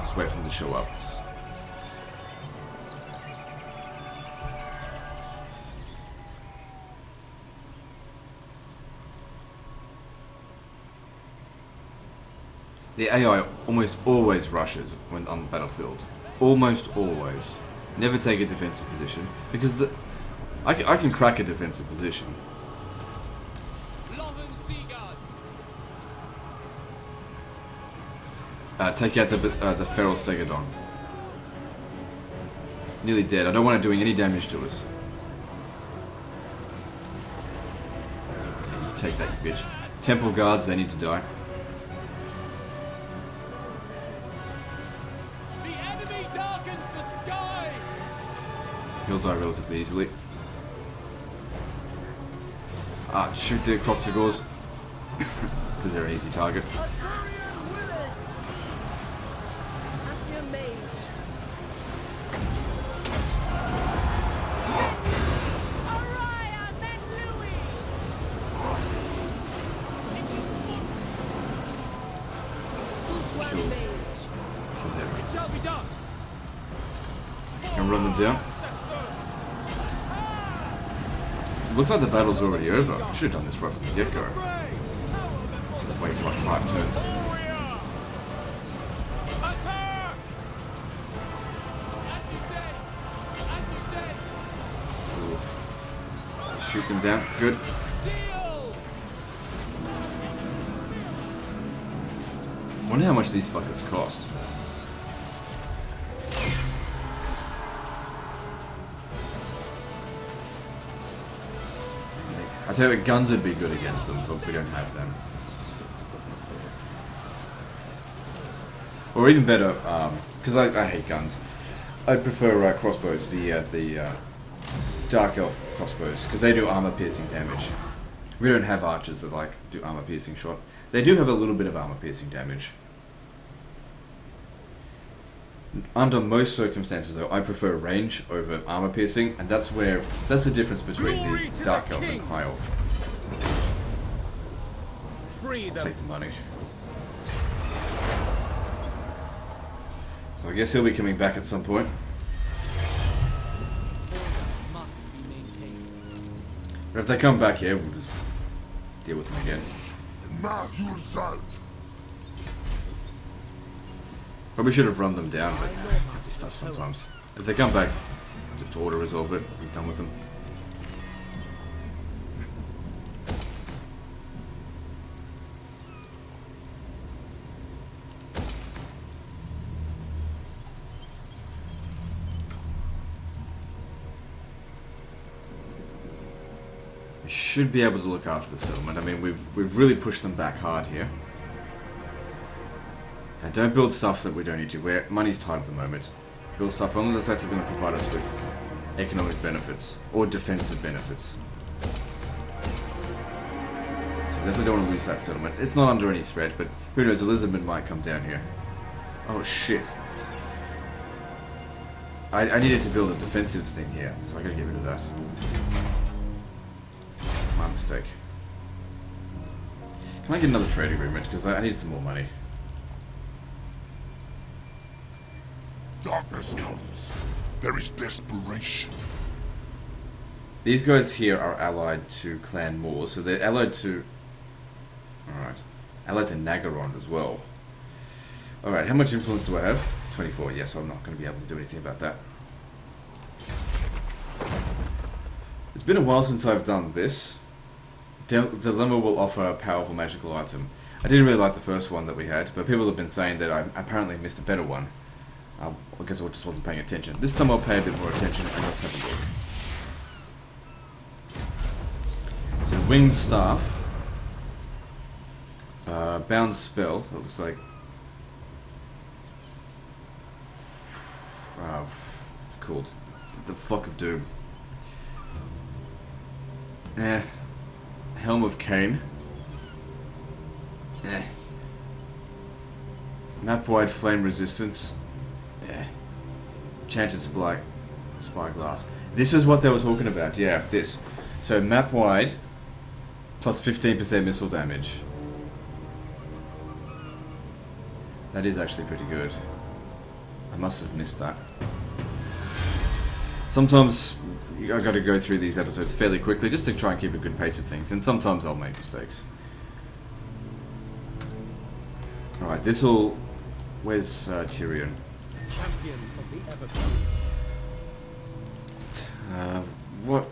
Just wait for them to show up. The AI almost always rushes when on the battlefield. Almost always. Never take a defensive position because I can crack a defensive position.
Lothern Seaguard.
Take out the feral stegodon. It's nearly dead. I don't want it doing any damage to us. Take that, you bitch. Temple guards, they need to die.
The enemy darkens the sky.
He'll die relatively easily. Ah, shoot the Croxagores. Because they're an easy target.
It shall be done.
And run them down. Looks like the battle's already over. I should have done this right from the get-go. Should have waited for like 5 turns.
Attack! As you said. As you said.
Ooh. Shoot them down. Good.
Deal.
Wonder how much these fuckers cost. I tell you what, guns would be good against them, but we don't have them. Or even better, because I hate guns. I'd prefer crossbows, the Dark Elf crossbows, because they do armor-piercing damage. We don't have archers that do armor-piercing shot. They do have a little bit of armor-piercing damage. Under most circumstances, though, I prefer range over armor-piercing, and that's the difference between the Dark Elf and High Elf.
Free
I'll
them.
take the money. So I guess he'll be coming back at some point.
Must be maintained.
But if they come back here, we'll just deal with them again. Probably should have run them down, but get this stuff sometimes. If they come back, just auto resolve it, be done with them. We should be able to look after the settlement. I mean, we've really pushed them back hard here. And don't build stuff that we don't need to. Where money's tight at the moment. Build stuff only that's actually going to provide us with economic benefits or defensive benefits. So we definitely don't want to lose that settlement. It's not under any threat, but who knows? Elizabeth might come down here. Oh shit! I needed to build a defensive thing here, so I gotta get rid of that. My mistake. Can I get another trade agreement? Because I need some more money.
Darkness comes. There is desperation.
These guys here are allied to Clan Moore, so they're allied to... Alright. Allied to Nagaron as well. Alright, how much influence do I have? 24, yes, so I'm not going to be able to do anything about that. It's been a while since I've done this. Dilemma will offer a powerful magical item. I didn't really like the first one that we had, but people have been saying that I apparently missed a better one. I guess I just wasn't paying attention. This time I'll pay a bit more attention and let's have a look. So, Winged Staff. Bound Spell. That looks like... what's it called? The Flock of Doom. Helm of Cain. Map-wide Flame Resistance. Enchanted Spyglass. This is what they were talking about, yeah, this. So map-wide, plus 15% missile damage. That is actually pretty good. I must have missed that. Sometimes I gotta go through these episodes fairly quickly just to try and keep a good pace of things, and sometimes I'll make mistakes. Alright, this'll... Where's Tyrion?
Champion of the Evergreen.
What?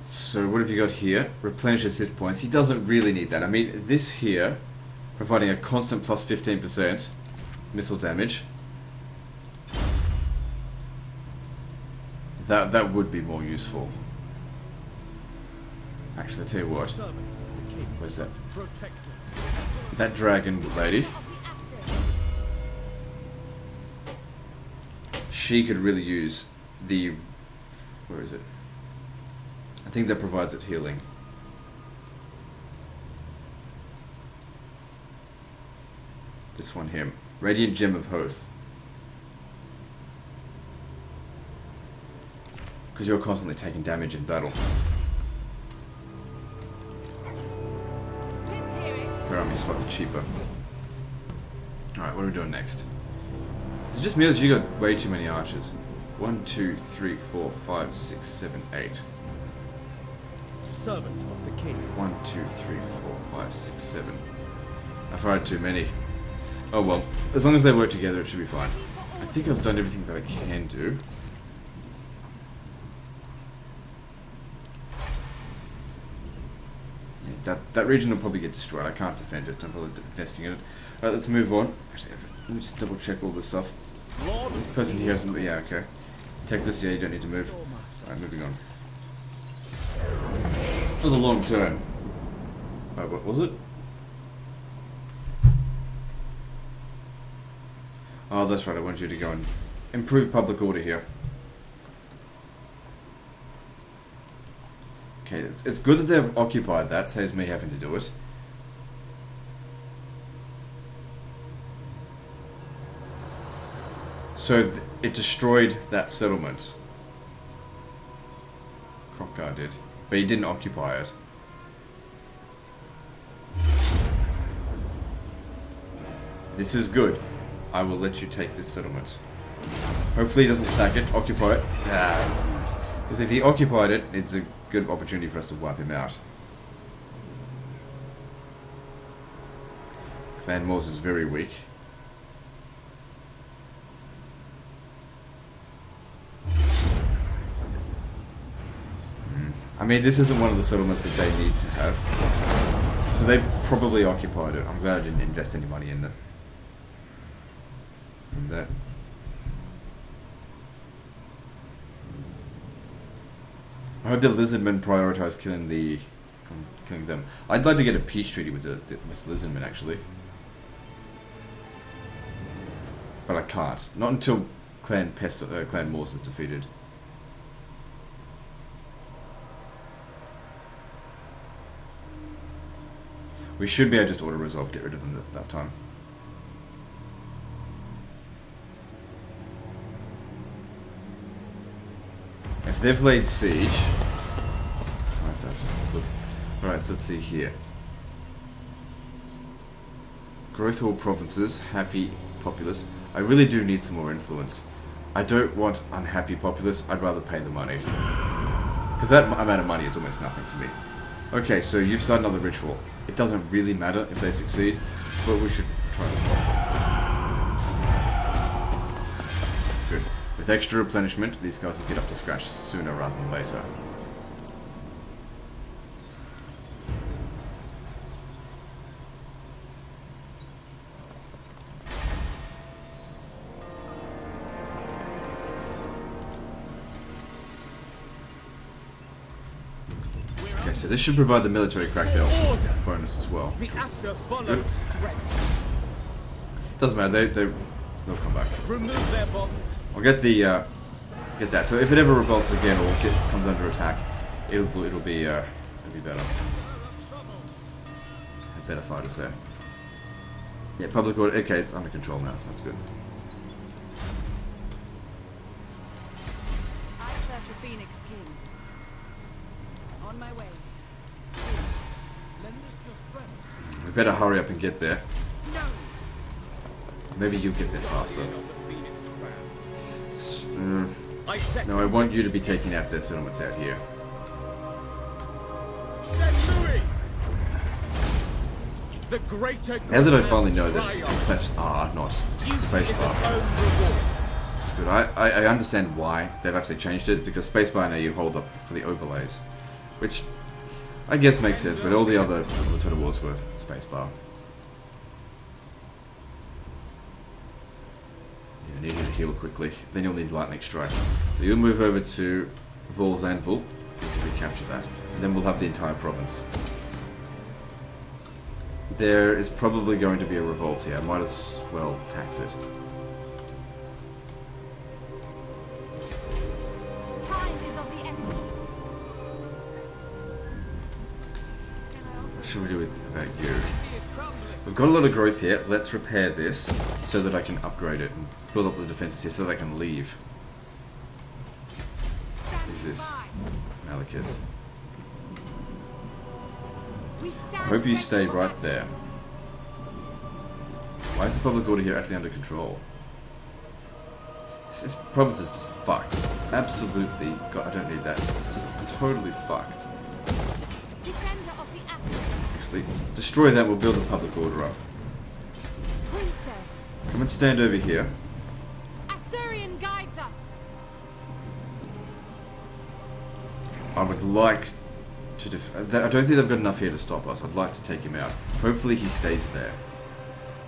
So what have you got here? Replenishes hit points. He doesn't really need that. I mean, this here, providing a constant plus 15% missile damage. That would be more useful. Actually, I'll tell you what.
Servant of the king.
Where's that?
Protector.
That dragon lady. She could really use the... Where is it? I think that provides it healing. This one here. Radiant Gem of Hoth. Because you're constantly taking damage in battle.
Let's hear it.
Her army's slightly cheaper. Alright, what are we doing next? Is it just me or you got way too many archers? 1, 2, 3, 4, 5, 6, 7, 8.
Servant of the king.
1, 2, 3, 4, 5, 6, 7. I've hired too many. Oh well, as long as they work together it should be fine. I think I've done everything that I can do. That region will probably get destroyed. I can't defend it. I'm probably investing in it. Alright, let's move on. Actually, let me just double check all this stuff. This person here hasn't... Yeah, okay. Take this. Yeah, you don't need to move. Alright, moving on. That was a long turn. Alright, what was it? Oh, that's right. I want you to go and improve public order here. Okay, it's good that they've occupied that. Saves me having to do it. So it destroyed that settlement. Crockgar did. But he didn't occupy it. This is good. I will let you take this settlement. Hopefully he doesn't sack it, occupy it. Because if he occupied it, it's a good opportunity for us to wipe him out. Clan Morse is very weak. I mean, this isn't one of the settlements that they need to have. So they probably occupied it. I'm glad I didn't invest any money in them. In that. I hope the Lizardmen prioritize killing them. I'd like to get a peace treaty with Lizardmen, actually. But I can't. Not until Clan Morse is defeated. We should be able to just auto-resolve, get rid of them at that time. If they've laid siege... Alright, so let's see here. Growth all provinces, happy populace. I really do need some more influence. I don't want unhappy populace, I'd rather pay the money. Because that amount of money is almost nothing to me. Okay, so you've started another ritual. It doesn't really matter if they succeed, but we should try to stop them. Good. With extra replenishment, these guys will get up to scratch sooner rather than later. Okay, so this should provide the military crackdown bonus as well.
The Asher follows strength.
Doesn't matter, they'll come back.
Remove their bonds.
I'll get the get that. So if it ever revolts again or comes under attack, it'll be better. Have better fighters there. Yeah, public order. Okay, it's under control now. That's good.
I serve the Phoenix King. On my way.
Lend us your strength.
We better hurry up and get there.
No.
Maybe you get there faster.
I second.
No, I want you to be taking out their settlements out here.
Louis. The greater.
Now that I finally know that clefs are not spacebar. It's good. I understand why they've actually changed it, because spacebar now you hold up for the overlays. Which I guess makes sense, but all the other Total Wars were spacebar. I need you to heal quickly, then you'll need Lightning Strike. So you'll move over to Vol's Anvil to recapture that. And then we'll have the entire province. There is probably going to be a revolt here. I might as well tax it.
Time is of the essence.
What should we do with about you?
City is crumbling.
We've got a lot of growth here. Let's repair this so that I can upgrade it and build up the defenses here so that I can leave. Who's this? Malekith. I hope you stay right there. Why is the public order here actually under control? This province is just fucked. Absolutely. God, I don't need that. It's just totally fucked.
Defender of the Ashes.
Actually, destroy that. We'll build the public order up.
Princess.
Come and stand over here.
Assyrian guides us.
I would like to I don't think they've got enough here to stop us. I'd like to take him out. Hopefully he stays there.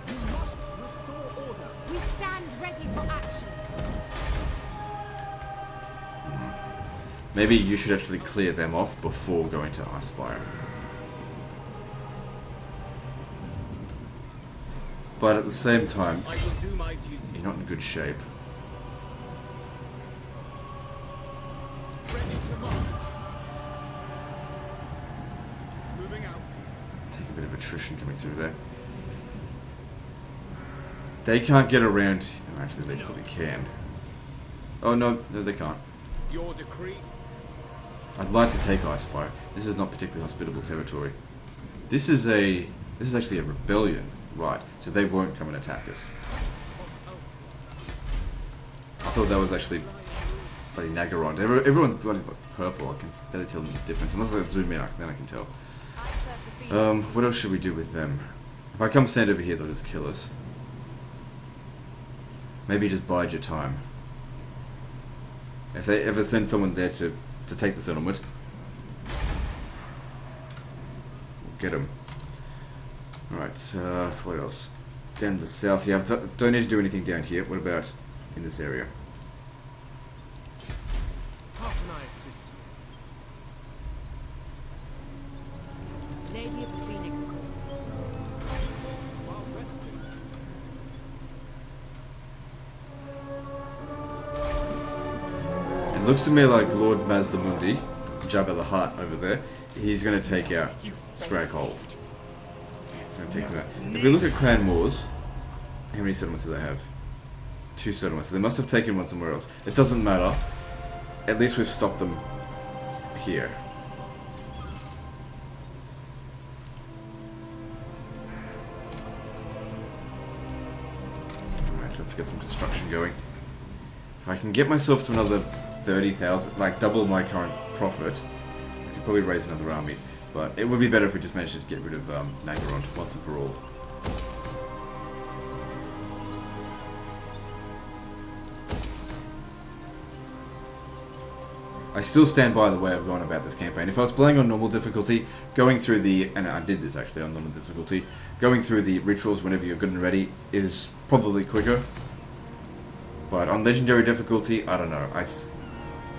You must restore order.
We stand ready for action.
Maybe you should actually clear them off before going to Icespire. But at the same time,
I will do my duty.
you're not in good shape.
Ready to march. Moving out.
Take a bit of attrition coming through there. They can't get around. Oh, actually, they probably can. Oh no, no, they can't.
Your decree.
I'd like to take Icespire. This is not particularly hospitable territory. This is actually a rebellion, right? So they won't come and attack us. I thought that was actually bloody Nagaron. Everyone's bloody purple. I can barely tell them the difference. Unless I zoom in, then I can tell.
I serve the Phoenix.
What else should we do with them? If I come stand over here, they'll just kill us. Maybe just bide your time. If they ever send someone there to take the settlement, we'll get them. Alright, what else? Down the south, yeah, don't need to do anything down here. What about in this area?
How can I assist you?
Lady of the Phoenix Court.
While resting.
It looks to me like Lord Mazdamundi, Jabba the Hutt over there, he's going to take out Scraghold. Going to take them out. If we look at Clan Wars, how many settlements do they have? 2 settlements. So they must have taken one somewhere else. It doesn't matter. At least we've stopped them here. Alright, let's get some construction going. If I can get myself to another 30,000, like double my current profit, I could probably raise another army. But it would be better if we just managed to get rid of Nagaron once and for all. I still stand by the way I've gone about this campaign. If I was playing on normal difficulty, going through the... and I did this actually on normal difficulty, going through the rituals whenever you're good and ready is probably quicker. But on legendary difficulty, I don't know.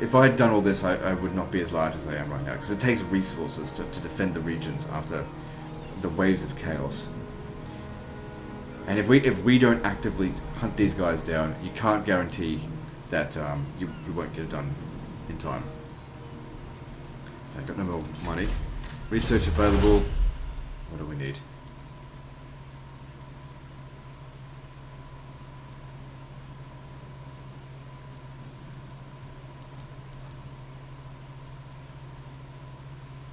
If I had done all this, I would not be as large as I am right now, because it takes resources to defend the regions after the waves of chaos. And if we don't actively hunt these guys down, you can't guarantee that you won't get it done in time. I've got no more money. Research available. What do we need?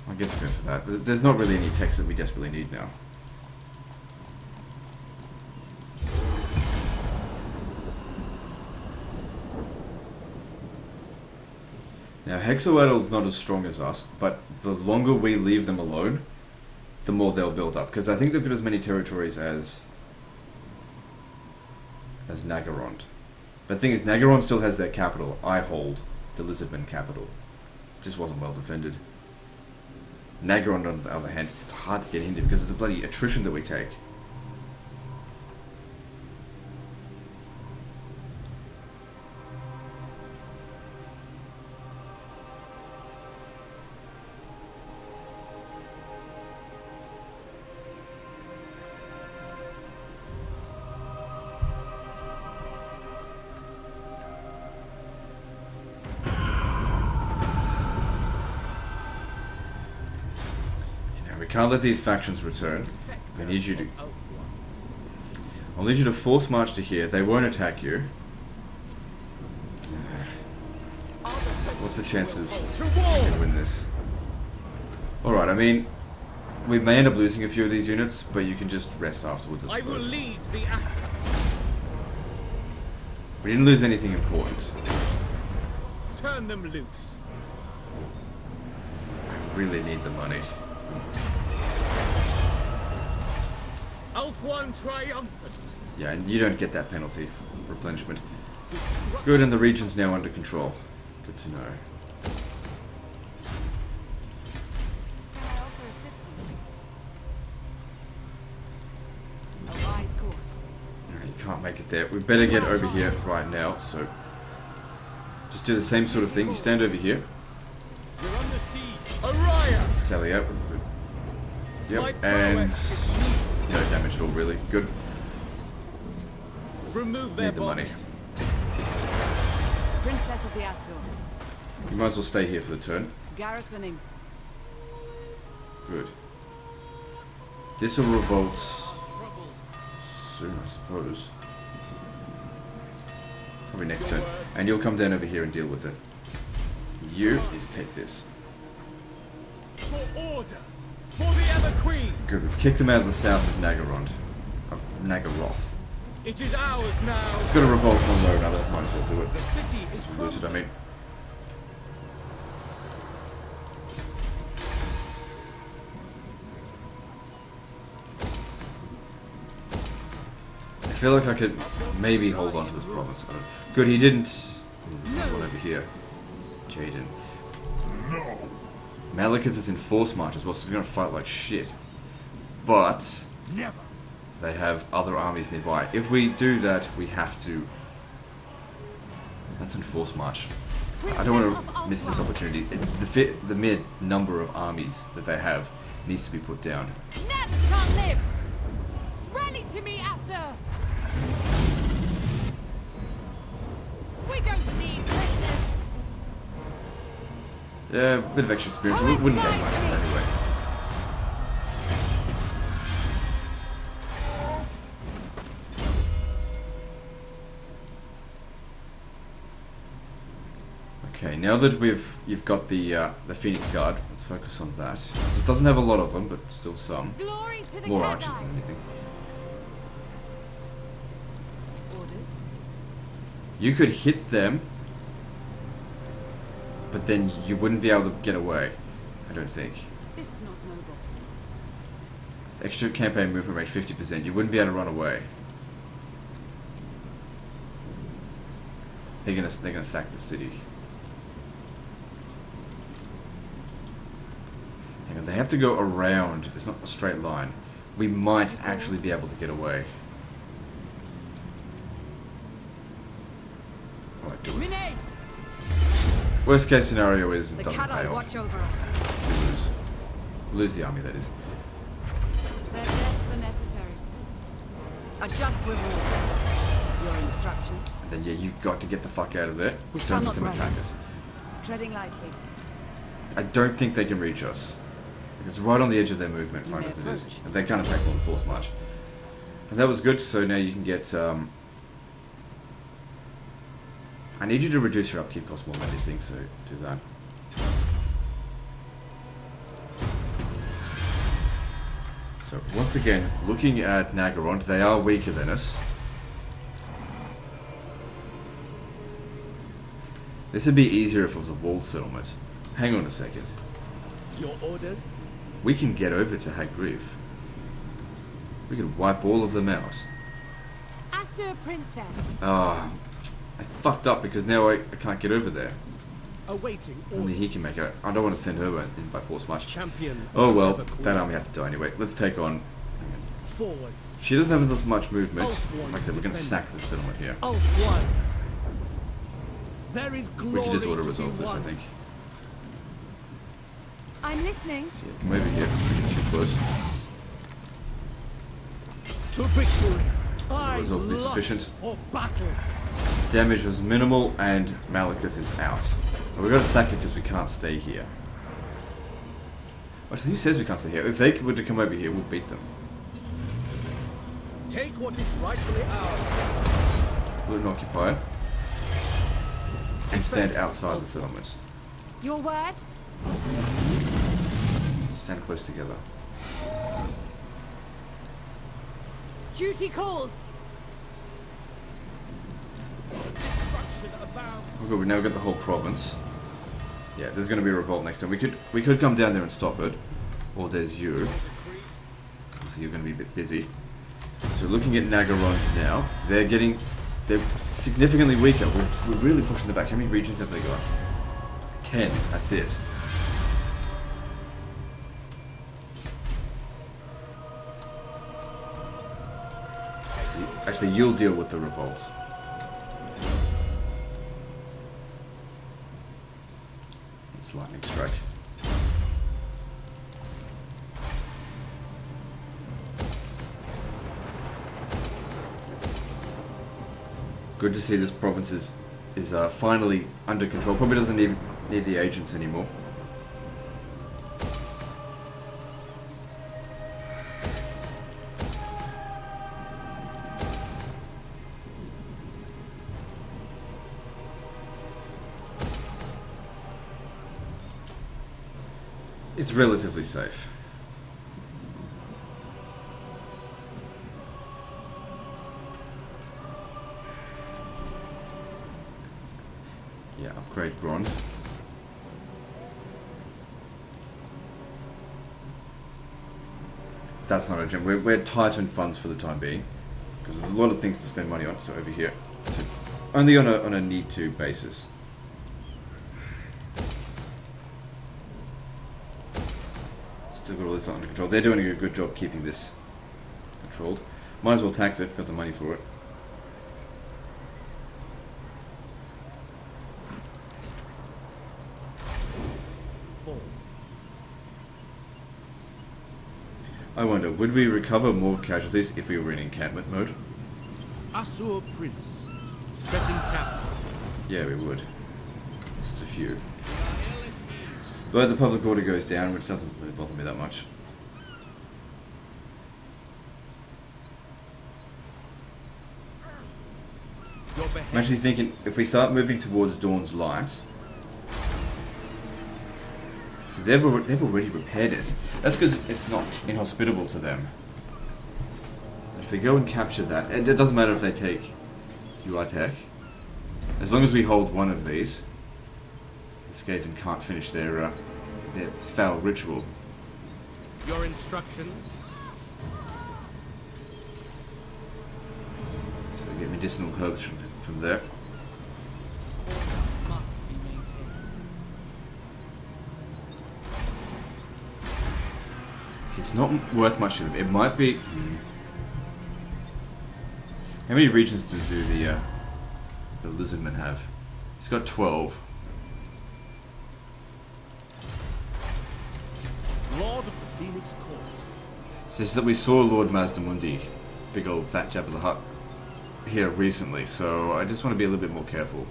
I guess I'll go for that. But there's not really any text that we desperately need now. Now, Hexawaddle's not as strong as us, but the longer we leave them alone, the more they'll build up. Because I think they've got as many territories as Nagaron. But the thing is, Nagaron still has their capital. I hold the Lizardman capital. It just wasn't well defended. Nagaron, on the other hand, it's hard to get into because of the bloody attrition that we take. can't let these factions return. I need you to... I'll need you to force march to here. They won't attack you. What's the chances you can win this? Alright, I mean, we may end up losing a few of these units, but you can just rest afterwards, I
I will
suppose.
lead the ass.
We didn't lose anything important.
Turn them loose.
I really need the money.
Elf one triumphant.
Yeah, and you don't get that penalty for replenishment. Good, and the region's now under control. Good to know.
Can I offer assistance? A wise course.
No, you can't make it there. We better get over here right now, so... Just do the same sort of thing. You stand over here.
You're on the siege. Araya.
Sally out with the...
My
Yep, and...
prowess is needed.
No damage at all, really. Good.
Remove their
Need the money.
bodies.
Princess of the Asur.
You might as well stay here for the turn.
Garrisoning.
Good. This will revolt soon, I suppose. Probably next turn. And you'll come down over here and deal with it. You need to take this.
For order. For the Ever Queen.
Good. We've kicked him out of the south of Nagarond. Of Nagaroth.
It is ours now.
It's got to revolt one way or another. Might as well do it.
The city is
Loot it, I mean. I feel like I could maybe hold on to this province. Good, he didn't. There's one over here. Jaden.
No.
Malekith is in force march as well, so we're going to fight like shit. But
Never.
they have other armies nearby. If we do that, we have to... That's in force march. I don't want to miss this opportunity. The mere number of armies that they have needs to be put down.
Never shall live! Rally to me, Asur! We don't need prisoners!
Yeah, a bit of extra experience. We wouldn't get much anyway. Okay, now that you've got the Phoenix Guard, let's focus on that. It doesn't have a lot of them, but still some.
Glory to the
More
Khazai.
archers than anything.
Orders?
You could hit them, but then you wouldn't be able to get away. I don't think.
This is not noble.
It's extra campaign movement rate 50%. You wouldn't be able to run away. They're gonna sack the city. Hang on, they have to go around. It's not a straight line. We might actually be able to get away. Alright, do it.
Minay!
Worst case scenario is it
The
doesn't pay
Khazai
off.
watch over us.
We lose. We lose the army, that is.
Their deaths are necessary. A just reward. Your instructions.
And then, yeah, you got to get the fuck out of there.
We
Don't
shall
let
not
them attack
rest.
us.
Treading lightly.
I don't think they can reach us. It's right on the edge of their movement,
You
fine
may
as it is.
approach.
And they can't attack on force march. And that was good, so now you can get... I need you to reduce your upkeep cost more than anything, so do that. So, once again, looking at Nagarond, they are weaker than us. This would be easier if it was a walled settlement. Hang on a second.
Your orders?
We can get over to Hagriv. We can wipe all of them out.
Asur Princess.
Ah, I fucked up because now I can't get over there.
Awaiting
Only
orders.
he can make it. I don't want to send her in by force march.
Champion.
Oh well,
of the
that army had to die anyway. Let's take on...
Forward.
She doesn't have as much movement.
Ulf one
Like I said, we're going to
defender.
sack this settlement here.
Ulf one. There is glory
We can just
to
auto
be
resolve this, I
won.
think.
I'm listening.
So yeah, come over here. We're getting too close.
To victory. I
Resolve be
lust
sufficient.
for battle.
Damage was minimal, and Malekith is out. But we've got to sack it because we can't stay here. Actually, who says we can't stay here? If they were to come over here, we'll beat them.
Take what is rightfully ours.
We'll occupy it. And stand outside the settlement.
Your word?
Stand close together.
Duty calls.
Destruction abounds.
Oh good, we've now got the whole province. Yeah, there's going to be a revolt next time. We could come down there and stop it. Or there's you. So you're going to be a bit busy. So looking at Nagaron now, they're significantly weaker. We're really pushing them back. How many regions have they got? 10. That's it. So actually, you'll deal with the revolt. It's lightning strike. Good to see this province is finally under control. Probably doesn't even need the agents anymore. It's relatively safe. Yeah, upgrade bronze. That's not a gem. We're tight on funds for the time being, because there's a lot of things to spend money on. So over here, so only on a need-to basis. Still got all this under control. They're doing a good job keeping this controlled. Might as well tax it. Got the money for it. I wonder, would we recover more casualties if we were in encampment mode?
Asur Prince. Set in camp.
Yeah, we would. Just a few. But the public order goes down, which doesn't really bother me that much. I'm actually thinking, if we start moving towards Dawn's Light... So they've already repaired it. That's because it's not inhospitable to them. If we go and capture that, it doesn't matter if they take UI Tech. As long as we hold one of these, the Skaven can't finish their foul ritual.
Your instructions?
So we get medicinal herbs from there.
Must be maintained.
It's not worth much to them. It might be... How many regions do the Lizardmen have? He's got 12.
Lord of the Phoenix Court.
It's just that we saw Lord Mazdamundi, big old fat Jabba the Hutt, here recently, so I just want to be a little bit more careful.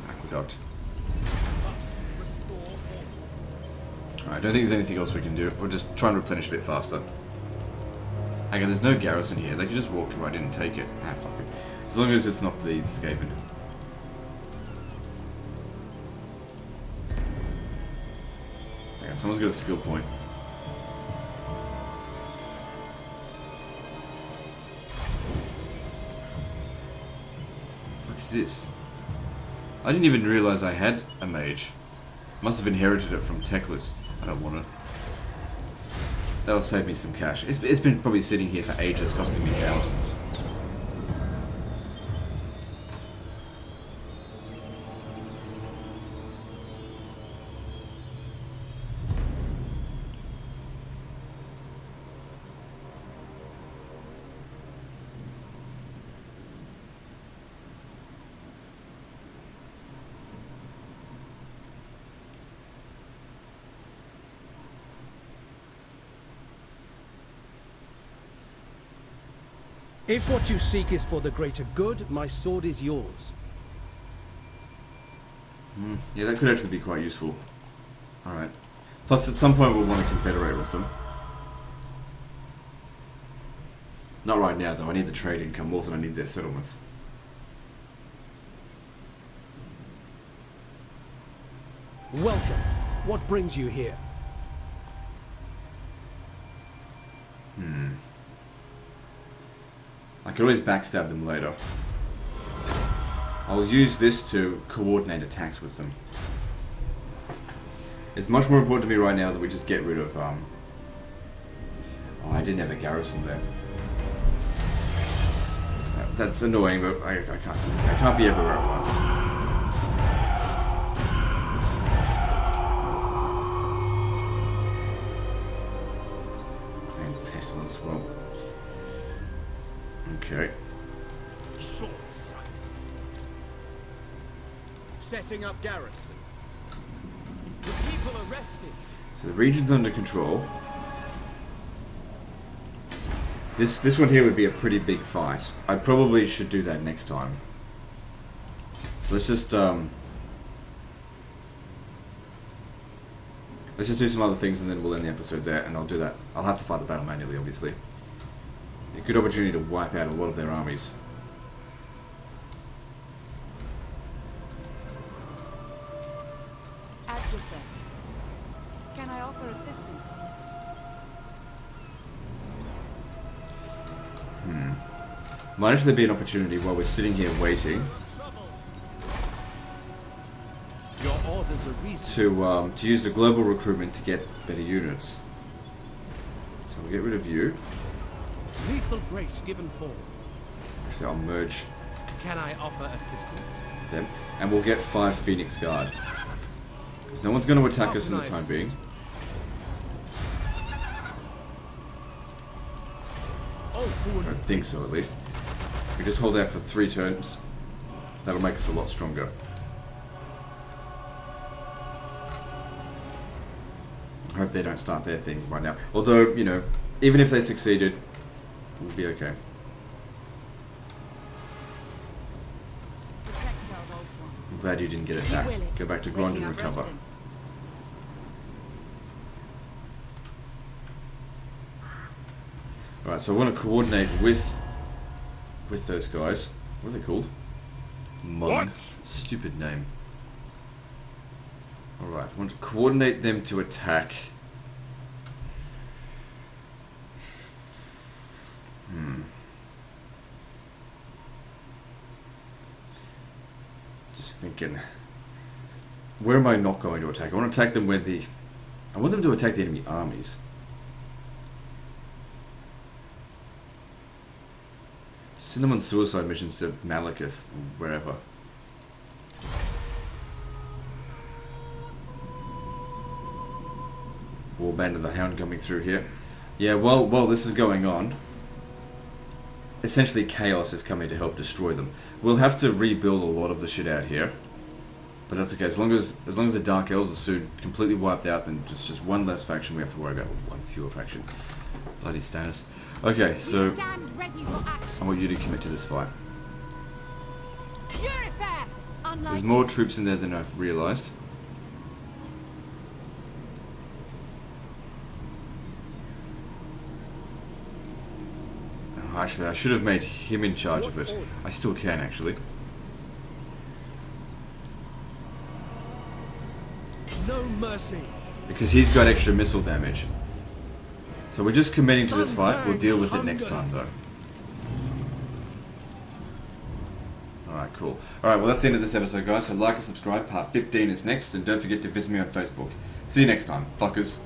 Aqueduct. I don't think there's anything else we can do. We'll just try and replenish a bit faster. Hang on, there's no garrison here. They could just walk right in and take it. Ah, fuck it. As long as it's not the Skaven. Hang on, someone's got a skill point. What the fuck is this? I didn't even realize I had a mage. Must have inherited it from Teclis. I don't want it. That'll save me some cash. It's been probably sitting here for ages, costing me thousands.
If what you seek is for the greater good, my sword is yours.
Yeah, that could actually be quite useful. Alright. Plus, at some point we'll want to confederate with them. Not right now, though. I need the trade income more than I need their settlements.
Welcome. What brings you here?
I can always backstab them later. I'll use this to coordinate attacks with them. It's much more important to me right now that we just get rid of, Oh, I didn't have a garrison there. That's annoying, but I can't be everywhere at once. Claim pestilence, well. Okay.
Short sight. Setting up garrison. The people are resting.
So the region's under control. This one here would be a pretty big fight. I probably should do that next time. So let's just do some other things and then we'll end the episode there, and I'll do that. I'll have to fight the battle manually, obviously. A good opportunity to wipe out a lot of their armies.
At your service. Can I offer assistance?
Might actually be an opportunity while we're sitting here waiting
Your orders are reasonable.
to use the global recruitment to get better units. So we'll get rid of you.
Lethal grace given form.
Actually, I'll merge
Can I offer assistance?
them, and we'll get 5 Phoenix Guard. Because no one's going to attack us in the time being. I don't think so, at least. We just hold out for 3 turns. That'll make us a lot stronger. I hope they don't start their thing right now. Although, you know, even if they succeeded, we'll be okay.
Protect our Lothern.
I'm glad you didn't get attacked. Go back to Grond and recover. Alright, so I want to coordinate with those guys. What are they called? Mon. Stupid name. Alright, I want to coordinate them to attack. Just thinking. Where am I not going to attack? I want to attack them where the... I want them to attack the enemy armies. Send them on suicide missions to Malekith, or wherever. Warband of the Hound coming through here. Yeah, while this is going on, essentially chaos is coming to help destroy them. We'll have to rebuild a lot of the shit out here, but that's okay. As long as the Dark Elves are soon completely wiped out, then it's just one less faction we have to worry about. One fewer faction. Bloody Stannis. Okay, so
Stand ready for action.
I want you to commit to this fight.
Purify. Unlike
There's more troops in there than I've realised. Oh, actually, I should have made him in charge of it. I still can, actually.
No mercy.
Because he's got extra missile damage. So we're just committing to this fight. We'll deal with it next time, though. Alright, cool. Alright, well that's the end of this episode, guys. So like and subscribe. Part 15 is next. And don't forget to visit me on Facebook. See you next time, fuckers.